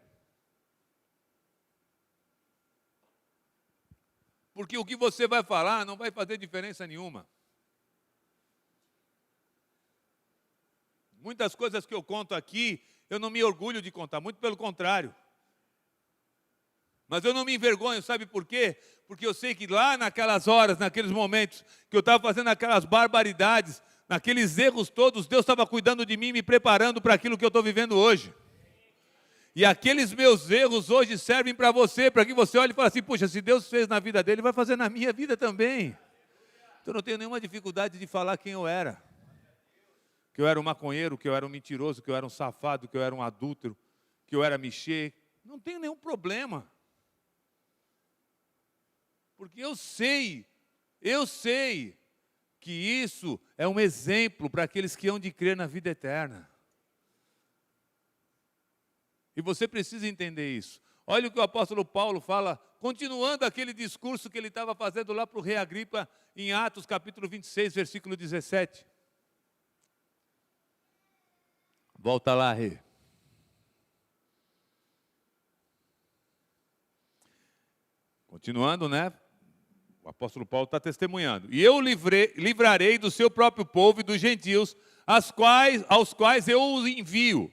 Porque o que você vai falar não vai fazer diferença nenhuma. Muitas coisas que eu conto aqui, eu não me orgulho de contar, muito pelo contrário. Mas eu não me envergonho, sabe por quê? Porque eu sei que lá naquelas horas, naqueles momentos, que eu estava fazendo aquelas barbaridades, naqueles erros todos, Deus estava cuidando de mim, me preparando para aquilo que eu estou vivendo hoje. E aqueles meus erros hoje servem para você, para que você olhe e fale assim: puxa, se Deus fez na vida dele, vai fazer na minha vida também. Então eu não tenho nenhuma dificuldade de falar quem eu era. Que eu era um maconheiro, que eu era um mentiroso, que eu era um safado, que eu era um adúltero, que eu era mexer. Não tenho nenhum problema. Porque eu sei que isso é um exemplo para aqueles que hão de crer na vida eterna. E você precisa entender isso. Olha o que o apóstolo Paulo fala, continuando aquele discurso que ele estava fazendo lá para o rei Agripa, em Atos capítulo 26, versículo 17. Volta lá, rei. Continuando, né? O apóstolo Paulo está testemunhando. E eu livrarei do seu próprio povo e dos gentios, aos quais eu os envio,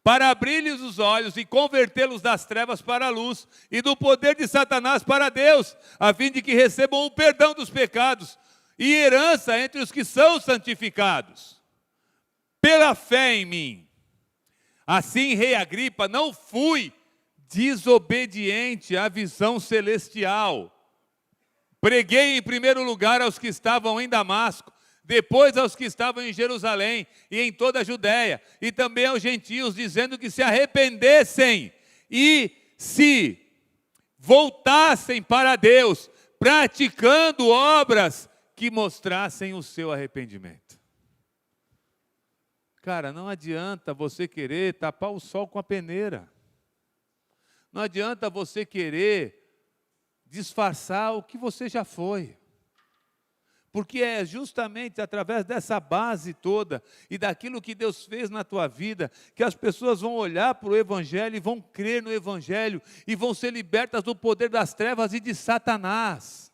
para abrir-lhes os olhos e convertê-los das trevas para a luz e do poder de Satanás para Deus, a fim de que recebam o perdão dos pecados e herança entre os que são santificados, pela fé em mim. Assim, rei Agripa, não fui desobediente à visão celestial. Preguei em primeiro lugar aos que estavam em Damasco, depois aos que estavam em Jerusalém e em toda a Judéia, e também aos gentios, dizendo que se arrependessem e se voltassem para Deus, praticando obras que mostrassem o seu arrependimento. Cara, não adianta você querer tapar o sol com a peneira. Não adianta você querer disfarçar o que você já foi. Porque é justamente através dessa base toda e daquilo que Deus fez na tua vida que as pessoas vão olhar para o Evangelho e vão crer no Evangelho e vão ser libertas do poder das trevas e de Satanás.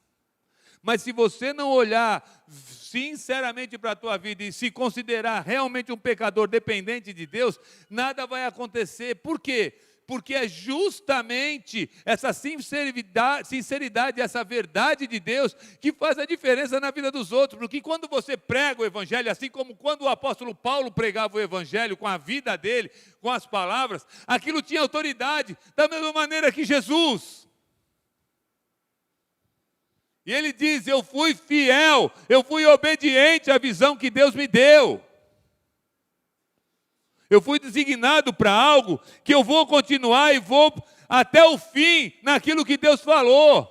Mas se você não olhar sinceramente para a tua vida e se considerar realmente um pecador dependente de Deus, nada vai acontecer. Por quê? Porque é justamente essa sinceridade, essa verdade de Deus que faz a diferença na vida dos outros. Porque quando você prega o Evangelho, assim como quando o apóstolo Paulo pregava o Evangelho com a vida dele, com as palavras, aquilo tinha autoridade, da mesma maneira que Jesus. E ele diz, eu fui fiel, eu fui obediente à visão que Deus me deu. Eu fui designado para algo que eu vou continuar e vou até o fim naquilo que Deus falou.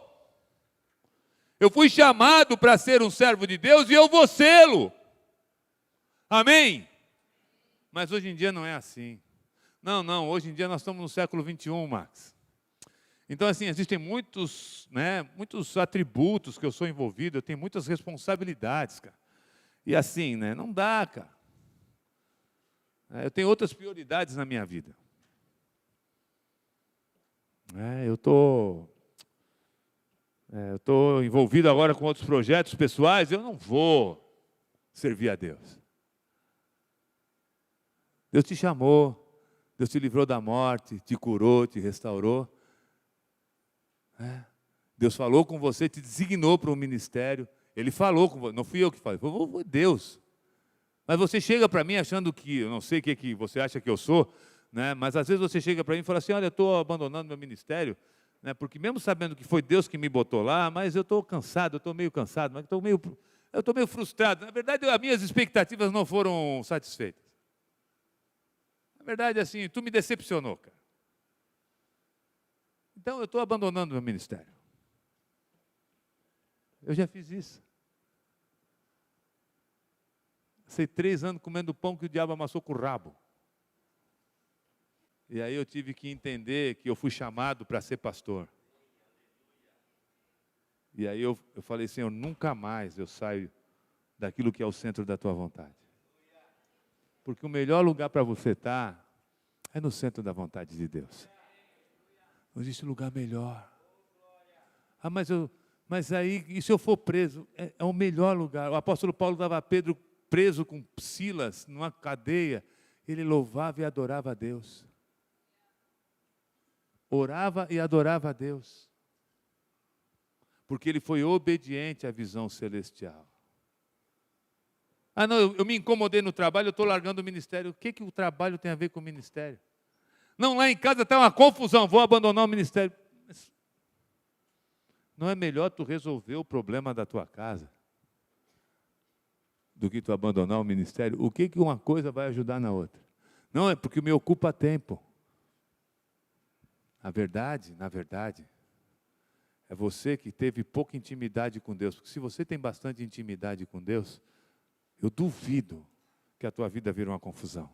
Eu fui chamado para ser um servo de Deus e eu vou sê-lo. Amém? Mas hoje em dia não é assim. Não, hoje em dia nós estamos no século 21, Max. Então, assim, existem muitos atributos que eu sou envolvido, eu tenho muitas responsabilidades, cara. E assim, não dá, cara. Eu tenho outras prioridades na minha vida. Eu estou envolvido agora com outros projetos pessoais, eu não vou servir a Deus. Deus te chamou, Deus te livrou da morte, te curou, te restaurou. Deus falou com você, te designou para um ministério. Ele falou com você, não fui eu que falei, foi Deus. Mas você chega para mim achando que, eu não sei o que você acha que eu sou, mas às vezes você chega para mim e fala assim, olha, eu estou abandonando meu ministério, porque mesmo sabendo que foi Deus que me botou lá, mas eu estou cansado, eu estou meio cansado, mas eu estou meio frustrado. Na verdade, as minhas expectativas não foram satisfeitas. Na verdade, assim, tu me decepcionou, cara. Então, eu estou abandonando meu ministério. Eu já fiz isso. Passei 3 anos comendo pão que o diabo amassou com o rabo. E aí eu tive que entender que eu fui chamado para ser pastor. E aí eu falei, Senhor, nunca mais eu saio daquilo que é o centro da tua vontade. Porque o melhor lugar para você estar é no centro da vontade de Deus. Não existe lugar melhor. Mas aí, e se eu for preso? É o melhor lugar. O apóstolo Paulo dava Pedro preso com Silas, numa cadeia, ele louvava e adorava a Deus. Orava e adorava a Deus. Porque ele foi obediente à visão celestial. Não, eu me incomodei no trabalho, eu estou largando o ministério. O que o trabalho tem a ver com o ministério? Não, lá em casa está uma confusão, vou abandonar o ministério. Mas não é melhor tu resolver o problema da tua casa do que tu abandonar o ministério? O que uma coisa vai ajudar na outra? Não, é porque me ocupa tempo. Na verdade, é você que teve pouca intimidade com Deus. Porque se você tem bastante intimidade com Deus, eu duvido que a tua vida vire uma confusão.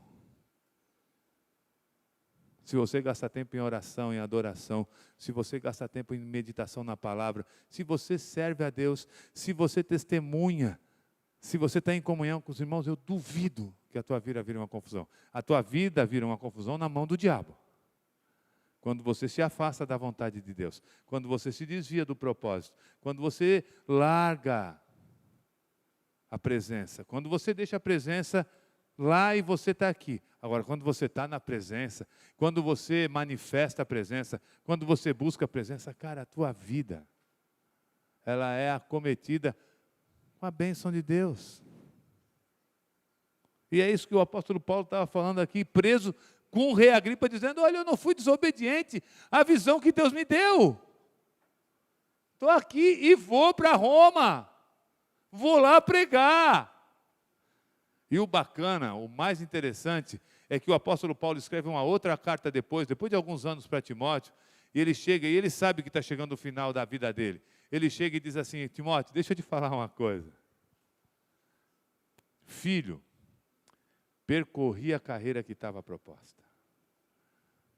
Se você gasta tempo em oração, em adoração, se você gasta tempo em meditação na palavra, se você serve a Deus, se você testemunha, se você está em comunhão com os irmãos, eu duvido que a tua vida vire uma confusão. A tua vida vira uma confusão na mão do diabo. Quando você se afasta da vontade de Deus, quando você se desvia do propósito, quando você larga a presença, quando você deixa a presença lá e você está aqui. Agora, quando você está na presença, quando você manifesta a presença, quando você busca a presença, cara, a tua vida, ela é acometida com a bênção de Deus. E é isso que o apóstolo Paulo estava falando aqui, preso com o rei Agripa, dizendo, olha, eu não fui desobediente à visão que Deus me deu. Estou aqui e vou para Roma. Vou lá pregar. E o bacana, o mais interessante, é que o apóstolo Paulo escreve uma outra carta depois de alguns anos para Timóteo, e ele chega, e ele sabe que está chegando o final da vida dele. Ele chega e diz assim, Timóteo, deixa eu te falar uma coisa. Filho, percorri a carreira que estava proposta.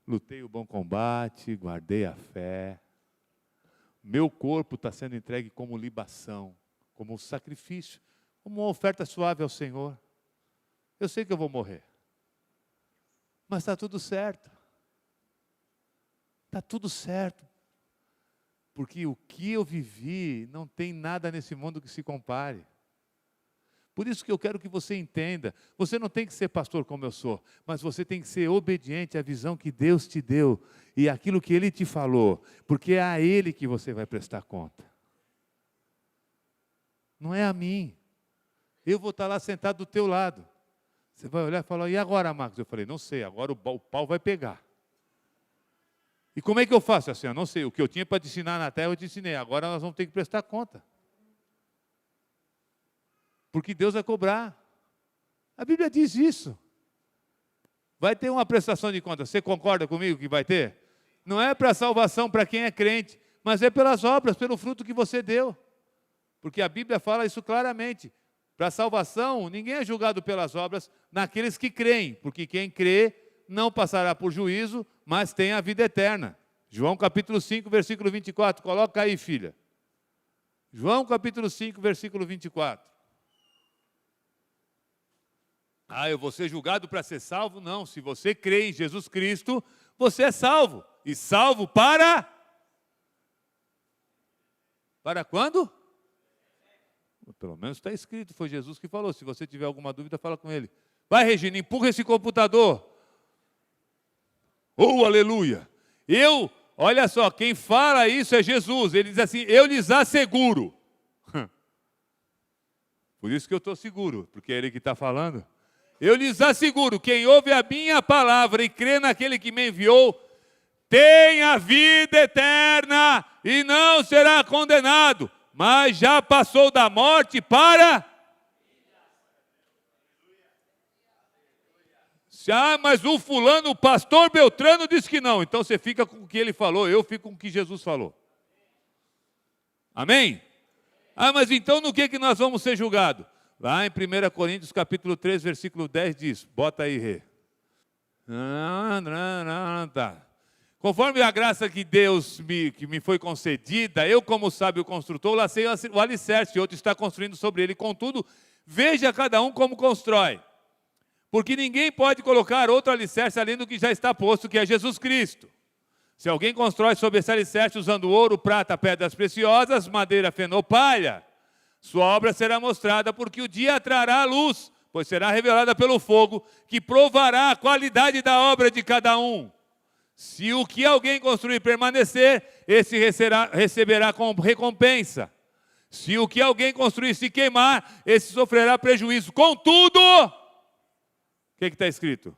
Lutei o bom combate, guardei a fé. Meu corpo está sendo entregue como libação, como um sacrifício, como uma oferta suave ao Senhor. Eu sei que eu vou morrer, mas está tudo certo. Está tudo certo. Porque o que eu vivi, não tem nada nesse mundo que se compare. Por isso que eu quero que você entenda, você não tem que ser pastor como eu sou, mas você tem que ser obediente à visão que Deus te deu e aquilo que Ele te falou, porque é a Ele que você vai prestar conta. Não é a mim. Eu vou estar lá sentado do teu lado. Você vai olhar e falar, e agora, Marcos? Eu falei, não sei, agora o pau vai pegar. E como é que eu faço? Assim, eu não sei, o que eu tinha para te ensinar na terra eu te ensinei, agora nós vamos ter que prestar conta. Porque Deus vai cobrar. A Bíblia diz isso. Vai ter uma prestação de contas. Você concorda comigo que vai ter? Não é para salvação para quem é crente, mas é pelas obras, pelo fruto que você deu. Porque a Bíblia fala isso claramente. Para a salvação, ninguém é julgado pelas obras naqueles que creem, porque quem crê não passará por juízo, mas tem a vida eterna. João capítulo 5, versículo 24. Coloca aí, filha. João capítulo 5, versículo 24. Ah, eu vou ser julgado para ser salvo? Não, se você crê em Jesus Cristo, você é salvo. E salvo para? Para quando? Pelo menos está escrito, foi Jesus que falou. Se você tiver alguma dúvida, fala com ele. Vai, Regina, empurra esse computador. Oh, aleluia. Olha só, quem fala isso é Jesus. Ele diz assim, eu lhes asseguro. Por isso que eu estou seguro, porque é Ele que está falando. Eu lhes asseguro, quem ouve a minha palavra e crê naquele que me enviou, tem a vida eterna e não será condenado, mas já passou da morte para... mas o fulano, o pastor Beltrano disse que não. Então você fica com o que ele falou, eu fico com o que Jesus falou. Amém? Mas então no que nós vamos ser julgados? Lá em 1 Coríntios capítulo 3, versículo 10 diz, bota aí, Rê. Tá. Conforme a graça que que me foi concedida, eu como sábio construtor, lacei o alicerce, e outro está construindo sobre ele. Contudo, veja cada um como constrói. Porque ninguém pode colocar outro alicerce além do que já está posto, que é Jesus Cristo. Se alguém constrói sobre esse alicerce usando ouro, prata, pedras preciosas, madeira, feno ou palha, sua obra será mostrada, porque o dia trará a luz, pois será revelada pelo fogo, que provará a qualidade da obra de cada um. Se o que alguém construir permanecer, esse receberá como recompensa. Se o que alguém construir se queimar, esse sofrerá prejuízo. Contudo, o que está escrito?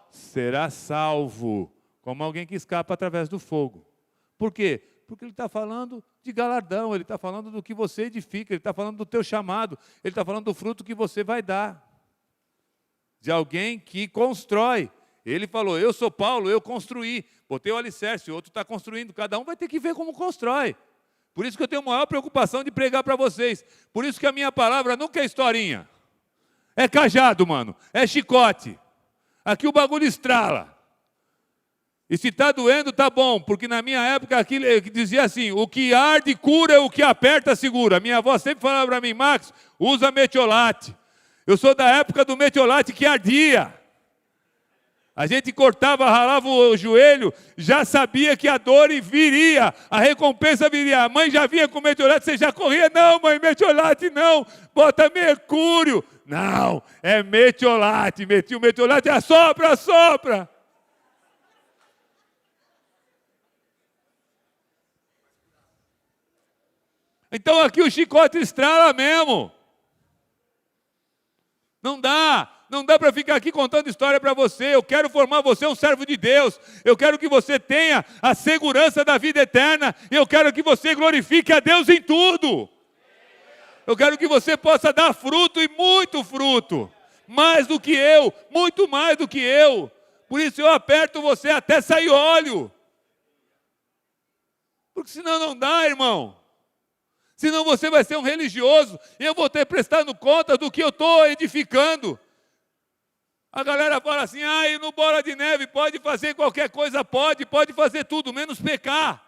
Será salvo, como alguém que escapa através do fogo. Por quê? Porque ele está falando de galardão, ele está falando do que você edifica, ele está falando do teu chamado, ele está falando do fruto que você vai dar. De alguém que constrói. Ele falou, eu sou Paulo, eu construí, botei o alicerce, o outro está construindo, cada um vai ter que ver como constrói. Por isso que eu tenho a maior preocupação de pregar para vocês. Por isso que a minha palavra nunca é historinha. É cajado, mano, é chicote. Aqui o bagulho estrala. E se está doendo, está bom, porque na minha época aqui dizia assim, o que arde cura, o que aperta segura. Minha avó sempre falava para mim, Max, usa metiolate. Eu sou da época do metiolate que ardia. A gente cortava, ralava o joelho, já sabia que a dor viria, a recompensa viria. A mãe já vinha com metiolate, você já corria, não mãe, metiolate não, bota mercúrio. Não, é metiolate. Meti o metiolate, assopra, assopra. Então aqui o chicote estrala mesmo. Não dá para ficar aqui contando história para você. Eu quero formar você um servo de Deus. Eu quero que você tenha a segurança da vida eterna. Eu quero que você glorifique a Deus em tudo. Eu quero que você possa dar fruto e muito fruto. Mais do que eu, muito mais do que eu. Por isso eu aperto você até sair óleo. Porque senão não dá, irmão. Senão você vai ser um religioso e eu vou ter prestando conta do que eu estou edificando. A galera fala assim, e no Bola de Neve pode fazer qualquer coisa, pode fazer tudo, menos pecar.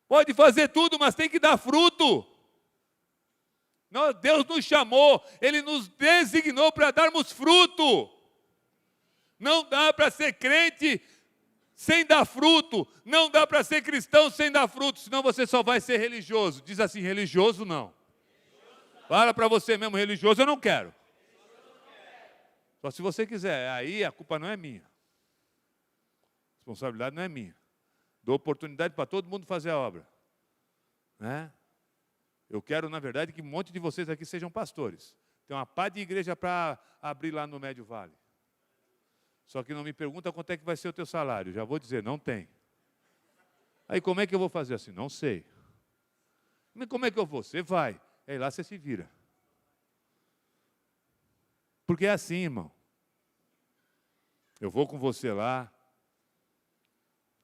Pode fazer tudo, mas tem que dar fruto. Deus nos chamou, Ele nos designou para darmos fruto. Não dá para ser crente sem dar fruto, não dá para ser cristão sem dar fruto, senão você só vai ser religioso. Diz assim, religioso não. Fala para você mesmo, religioso eu não quero. Só se você quiser, aí a culpa não é minha. A responsabilidade não é minha. Dou oportunidade para todo mundo fazer a obra. Né? Eu quero, na verdade, que um monte de vocês aqui sejam pastores. Tem uma pá de igreja para abrir lá no Médio Vale. Só que não me pergunta quanto é que vai ser o teu salário. Já vou dizer, não tem. Aí como é que eu vou fazer assim? Não sei. Mas como é que eu vou? Você vai. Aí lá você se vira. Porque é assim, irmão. Eu vou com você lá.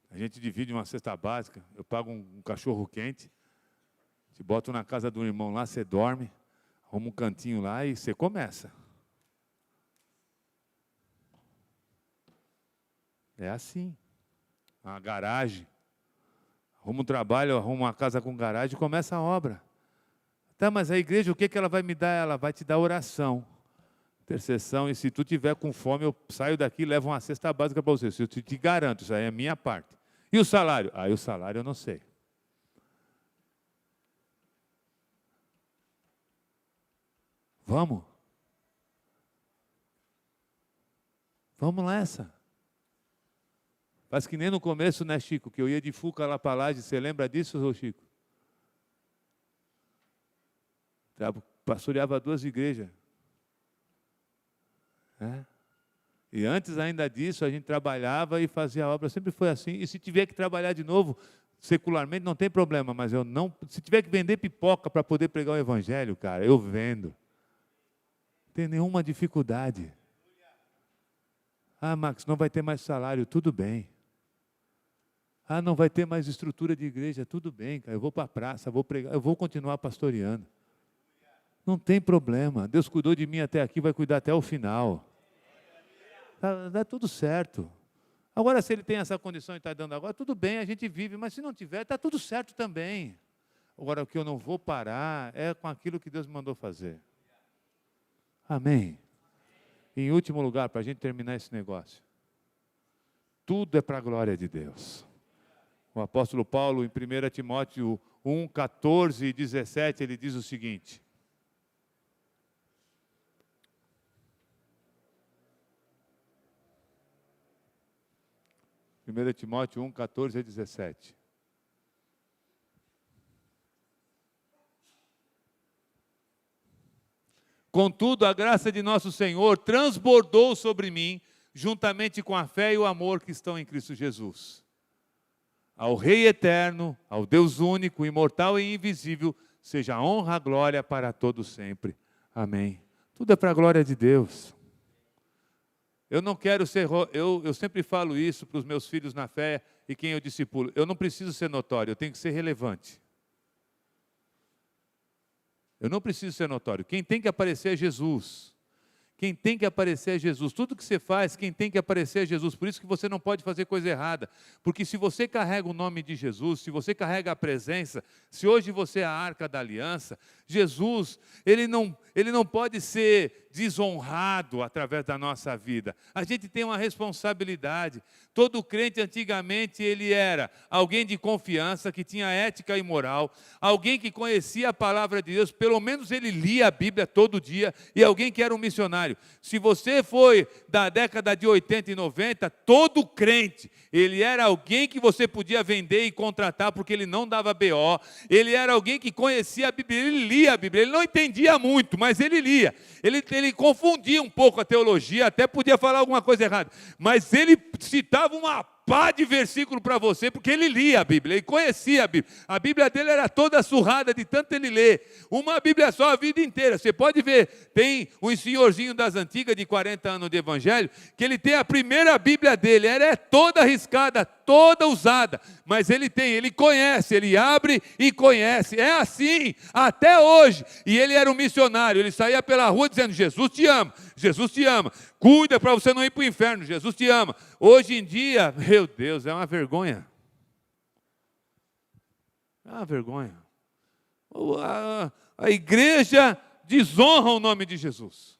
A gente divide uma cesta básica. Eu pago um cachorro quente. Te boto na casa do irmão lá, você dorme. Arruma um cantinho lá e você começa. É assim. Uma garagem. Arruma um trabalho, arruma uma casa com garagem e começa a obra. Tá, mas a igreja, o que ela vai me dar? Ela vai te dar oração, intercessão. E se tu tiver com fome, eu saio daqui e levo uma cesta básica para você. Isso eu te garanto, isso aí é a minha parte. E o salário? O salário eu não sei. Vamos? Vamos nessa. Faz que nem no começo, né, Chico? Que eu ia de Fuca lá para Laje. Você lembra disso, Chico? Pastoreava 2 igrejas. E antes ainda disso, a gente trabalhava e fazia a obra. Sempre foi assim. E se tiver que trabalhar de novo, secularmente, não tem problema. Mas eu não... Se tiver que vender pipoca para poder pregar o evangelho, cara, eu vendo. Não tem nenhuma dificuldade. Max, não vai ter mais salário. Tudo bem. Não vai ter mais estrutura de igreja. Tudo bem, cara. Eu vou para a praça, vou pregar, eu vou continuar pastoreando. Não tem problema. Deus cuidou de mim até aqui, vai cuidar até o final. Dá tudo certo. Agora, se ele tem essa condição e está dando agora, tudo bem, a gente vive. Mas se não tiver, está tudo certo também. Agora, o que eu não vou parar é com aquilo que Deus me mandou fazer. Amém. Em último lugar, para a gente terminar esse negócio. Tudo é para a glória de Deus. O apóstolo Paulo, em 1 Timóteo 1, 14 e 17, ele diz o seguinte. 1 Timóteo 1, 14 e 17. Contudo, a graça de nosso Senhor transbordou sobre mim, juntamente com a fé e o amor que estão em Cristo Jesus. Ao Rei eterno, ao Deus único, imortal e invisível, seja a honra e glória para todos sempre. Amém. Tudo é para a glória de Deus. Eu não quero ser... Eu sempre falo isso para os meus filhos na fé e quem eu discipulo. Eu não preciso ser notório, eu tenho que ser relevante. Eu não preciso ser notório. Quem tem que aparecer é Jesus. Quem tem que aparecer é Jesus. Tudo que você faz, quem tem que aparecer é Jesus. Por isso que você não pode fazer coisa errada. Porque se você carrega o nome de Jesus, se você carrega a presença, se hoje você é a arca da aliança, Jesus, ele não pode ser desonrado através da nossa vida. A gente tem uma responsabilidade. Todo crente antigamente ele era alguém de confiança, que tinha ética e moral, alguém que conhecia a palavra de Deus, pelo menos ele lia a Bíblia todo dia, e alguém que era um missionário. Se você foi da década de 80 e 90, todo crente, ele era alguém que você podia vender e contratar porque ele não dava BO, ele era alguém que conhecia a Bíblia, ele lia a Bíblia, ele não entendia muito, mas ele lia, ele confundia um pouco a teologia, até podia falar alguma coisa errada, mas ele citava uma pá de versículo para você, porque ele lia a Bíblia, ele conhecia a Bíblia dele era toda surrada de tanto ele ler, uma Bíblia só a vida inteira. Você pode ver, tem um senhorzinho das antigas de 40 anos de evangelho, que ele tem a primeira Bíblia dele, ela é toda riscada, toda usada, mas ele conhece, ele abre e conhece, é assim, até hoje, e ele era um missionário, ele saía pela rua dizendo, Jesus te ama, cuida para você não ir para o inferno, Jesus te ama. Hoje em dia, meu Deus, é uma vergonha. É uma vergonha. A igreja desonra o nome de Jesus.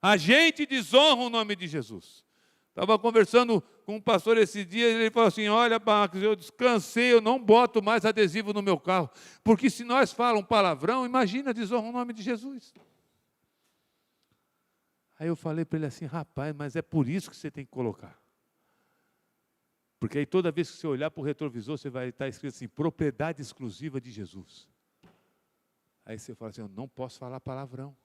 A gente desonra o nome de Jesus. Estava conversando com um pastor esse dia, ele falou assim, olha, Marcos, eu descansei, eu não boto mais adesivo no meu carro, porque se nós falamos palavrão, imagina, desonra o nome de Jesus. Aí eu falei para ele assim, rapaz, mas é por isso que você tem que colocar. Porque aí toda vez que você olhar para o retrovisor, você vai estar escrito assim, propriedade exclusiva de Jesus. Aí você fala assim, eu não posso falar palavrão.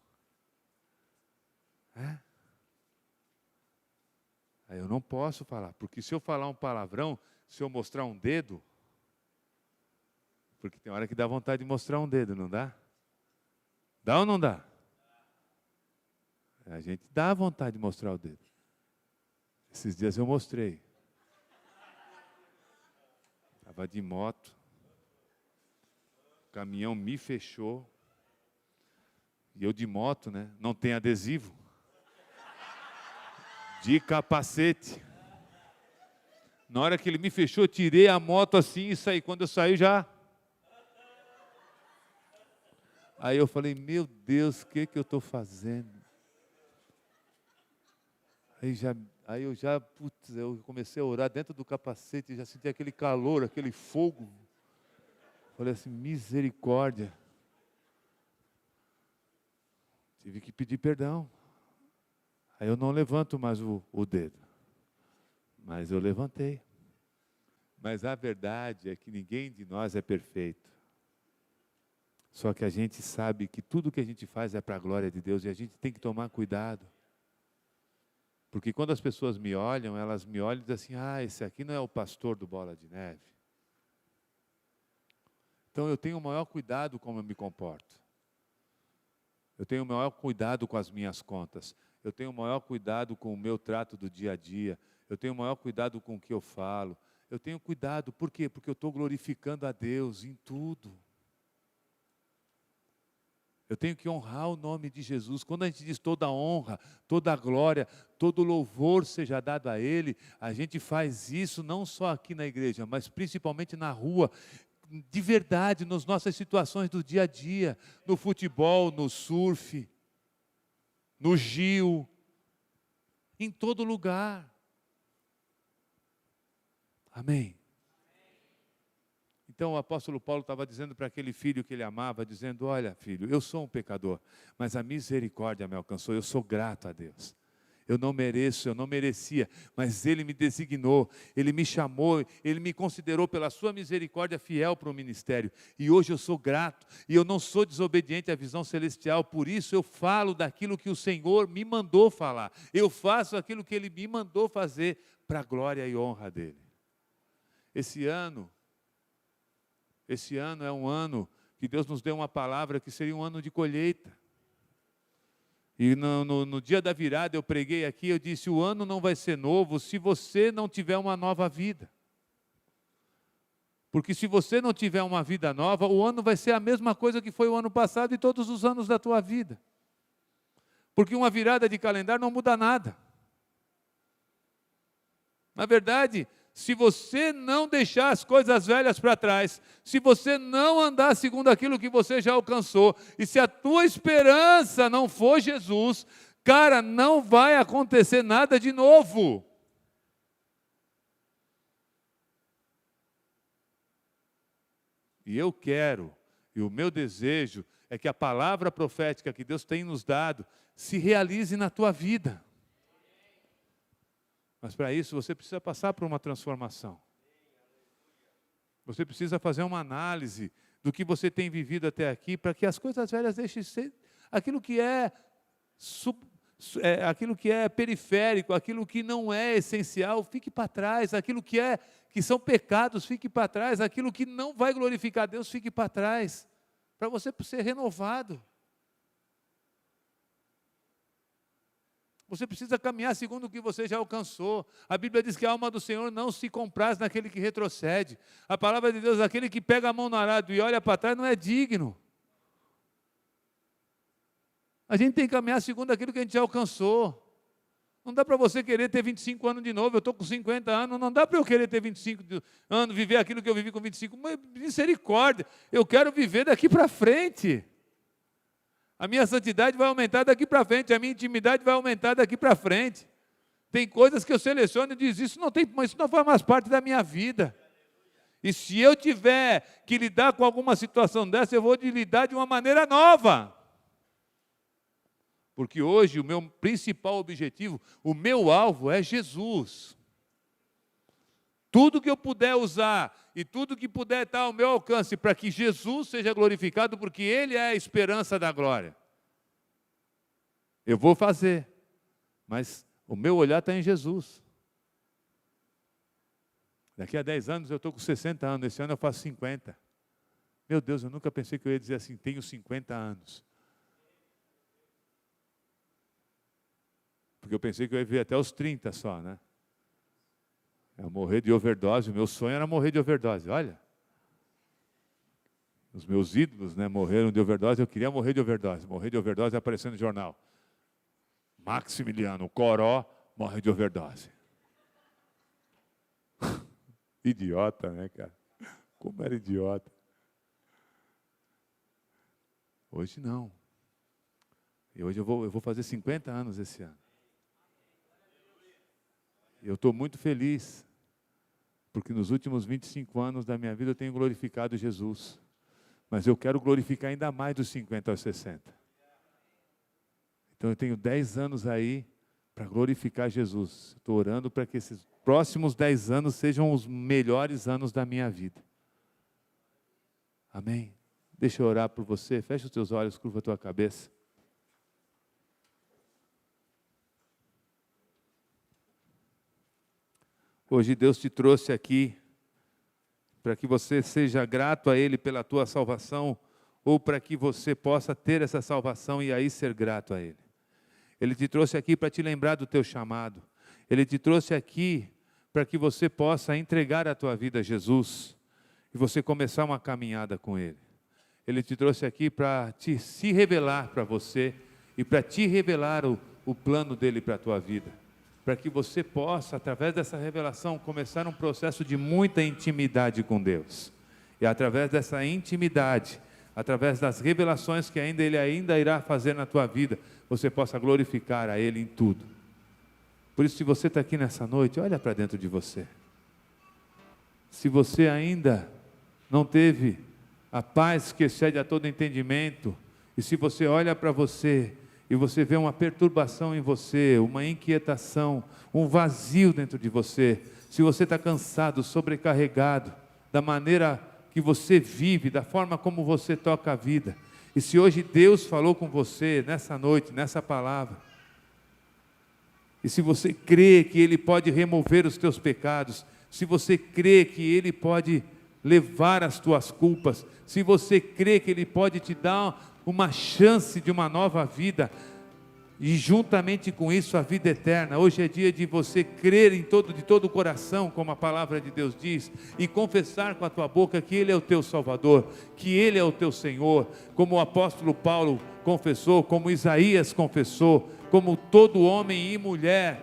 Aí eu não posso falar, porque se eu falar um palavrão, se eu mostrar um dedo, porque tem hora que dá vontade de mostrar um dedo, não dá? Dá ou não dá? A gente dá vontade de mostrar o dedo. Esses dias eu mostrei. Estava de moto, o caminhão me fechou, e eu de moto, né? Não tem adesivo. De capacete. Na hora que ele me fechou, eu tirei a moto assim e saí. Quando eu saí já... Aí eu falei, meu Deus, o que eu estou fazendo? Aí eu comecei a orar dentro do capacete, já senti aquele calor, aquele fogo. Falei assim, misericórdia. Tive que pedir perdão. Aí eu não levanto mais o dedo. Mas eu levantei. Mas a verdade é que ninguém de nós é perfeito. Só que a gente sabe que tudo que a gente faz é para a glória de Deus e a gente tem que tomar cuidado. Porque quando as pessoas me olham, elas me olham e dizem assim, esse aqui não é o pastor do Bola de Neve. Então eu tenho o maior cuidado como eu me comporto. Eu tenho o maior cuidado com as minhas contas. Eu tenho o maior cuidado com o meu trato do dia a dia. Eu tenho o maior cuidado com o que eu falo. Eu tenho cuidado, por quê? Porque eu estou glorificando a Deus em tudo. Eu tenho que honrar o nome de Jesus. Quando a gente diz toda honra, toda glória, todo louvor seja dado a Ele, a gente faz isso não só aqui na igreja, mas principalmente na rua, de verdade, nas nossas situações do dia a dia, no futebol, no surf, no Gil, em todo lugar. Amém. Então o apóstolo Paulo estava dizendo para aquele filho que ele amava, dizendo, olha filho, eu sou um pecador, mas a misericórdia me alcançou, eu sou grato a Deus. Eu não mereço, eu não merecia, mas Ele me designou, Ele me chamou, Ele me considerou pela sua misericórdia fiel para o ministério. E hoje eu sou grato, e eu não sou desobediente à visão celestial, por isso eu falo daquilo que o Senhor me mandou falar. Eu faço aquilo que Ele me mandou fazer para a glória e honra dEle. Esse ano é um ano que Deus nos deu uma palavra que seria um ano de colheita. E no dia da virada eu preguei aqui, eu disse, o ano não vai ser novo se você não tiver uma nova vida. Porque se você não tiver uma vida nova, o ano vai ser a mesma coisa que foi o ano passado e todos os anos da tua vida. Porque uma virada de calendário não muda nada. Na verdade, se você não deixar as coisas velhas para trás, se você não andar segundo aquilo que você já alcançou, e se a tua esperança não for Jesus, cara, não vai acontecer nada de novo. E eu quero, e o meu desejo é que a palavra profética que Deus tem nos dado se realize na tua vida. Mas para isso você precisa passar por uma transformação. Você precisa fazer uma análise do que você tem vivido até aqui, para que as coisas velhas deixem de ser aquilo que aquilo que é periférico, aquilo que não é essencial, fique para trás, aquilo que são pecados, fique para trás, aquilo que não vai glorificar Deus, fique para trás, para você ser renovado. Você precisa caminhar segundo o que você já alcançou. A Bíblia diz que a alma do Senhor não se compraz naquele que retrocede. A palavra de Deus, aquele que pega a mão no arado e olha para trás, não é digno. A gente tem que caminhar segundo aquilo que a gente já alcançou. Não dá para você querer ter 25 anos de novo. Eu estou com 50 anos, não dá para eu querer ter 25 anos, viver aquilo que eu vivi com 25. Mas, misericórdia, eu quero viver daqui para frente. A minha santidade vai aumentar daqui para frente, a minha intimidade vai aumentar daqui para frente. Tem coisas que eu seleciono e diz, isso não faz mais parte da minha vida. E se eu tiver que lidar com alguma situação dessa, eu vou lidar de uma maneira nova. Porque hoje o meu principal objetivo, o meu alvo é Jesus. Tudo que eu puder usar e tudo que puder estar ao meu alcance para que Jesus seja glorificado, porque Ele é a esperança da glória. Eu vou fazer, mas o meu olhar está em Jesus. Daqui a 10 anos eu estou com 60 anos, esse ano eu faço 50. Meu Deus, eu nunca pensei que eu ia dizer assim, tenho 50 anos. Porque eu pensei que eu ia viver até os 30 só, né? Eu morrer de overdose, o meu sonho era morrer de overdose, olha. Os meus ídolos, né, morreram de overdose, eu queria morrer de overdose. Morrer de overdose aparecendo no jornal. Maximiliano Coró morre de overdose. Idiota, né, cara? Como era idiota. Hoje não. E hoje eu vou fazer 50 anos esse ano. Eu estou muito feliz, porque nos últimos 25 anos da minha vida eu tenho glorificado Jesus. Mas eu quero glorificar ainda mais dos 50 aos 60. Então eu tenho 10 anos aí para glorificar Jesus. Estou orando para que esses próximos 10 anos sejam os melhores anos da minha vida. Amém? Deixa eu orar por você. Fecha os teus olhos, curva a tua cabeça. Hoje Deus te trouxe aqui para que você seja grato a Ele pela tua salvação, ou para que você possa ter essa salvação e aí ser grato a Ele. Ele te trouxe aqui para te lembrar do teu chamado. Ele te trouxe aqui para que você possa entregar a tua vida a Jesus e você começar uma caminhada com Ele. Ele te trouxe aqui para se revelar para você e para te revelar o plano dEle para a tua vida. Para que você possa, através dessa revelação, começar um processo de muita intimidade com Deus. E através dessa intimidade, através das revelações que Ele ainda irá fazer na tua vida, você possa glorificar a Ele em tudo. Por isso, se você está aqui nessa noite, olha para dentro de você. Se você ainda não teve a paz que excede a todo entendimento, e se você olha para você e você vê uma perturbação em você, uma inquietação, um vazio dentro de você, se você está cansado, sobrecarregado, da maneira que você vive, da forma como você toca a vida, e se hoje Deus falou com você, nessa noite, nessa palavra, e se você crê que Ele pode remover os teus pecados, se você crê que Ele pode levar as tuas culpas, se você crê que Ele pode te dar uma chance de uma nova vida, e juntamente com isso a vida eterna. Hoje é dia de você crer de todo o coração, como a palavra de Deus diz, e confessar com a tua boca que Ele é o teu Salvador, que Ele é o teu Senhor, como o apóstolo Paulo confessou, como Isaías confessou, como todo homem e mulher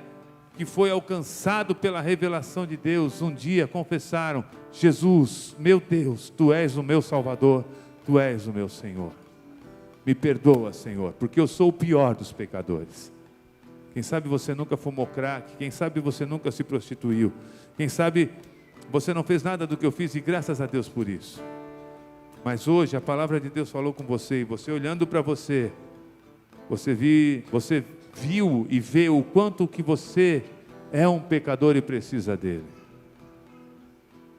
que foi alcançado pela revelação de Deus, um dia confessaram: Jesus, meu Deus, Tu és o meu Salvador, Tu és o meu Senhor. Me perdoa, Senhor, porque eu sou o pior dos pecadores. Quem sabe você nunca fumou crack, quem sabe você nunca se prostituiu, quem sabe você não fez nada do que eu fiz e graças a Deus por isso. Mas hoje a palavra de Deus falou com você, e você olhando para você, você viu e vê o quanto que você é um pecador e precisa dele.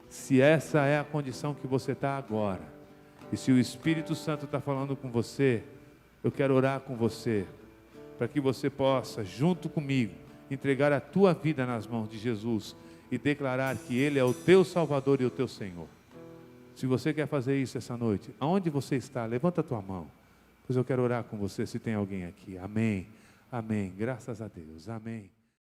Se essa é a condição que você está agora, e se o Espírito Santo está falando com você, eu quero orar com você, para que você possa, junto comigo, entregar a tua vida nas mãos de Jesus e declarar que Ele é o teu Salvador e o teu Senhor. Se você quer fazer isso essa noite, aonde você está, levanta a tua mão, pois eu quero orar com você, se tem alguém aqui. Amém, amém, graças a Deus, amém.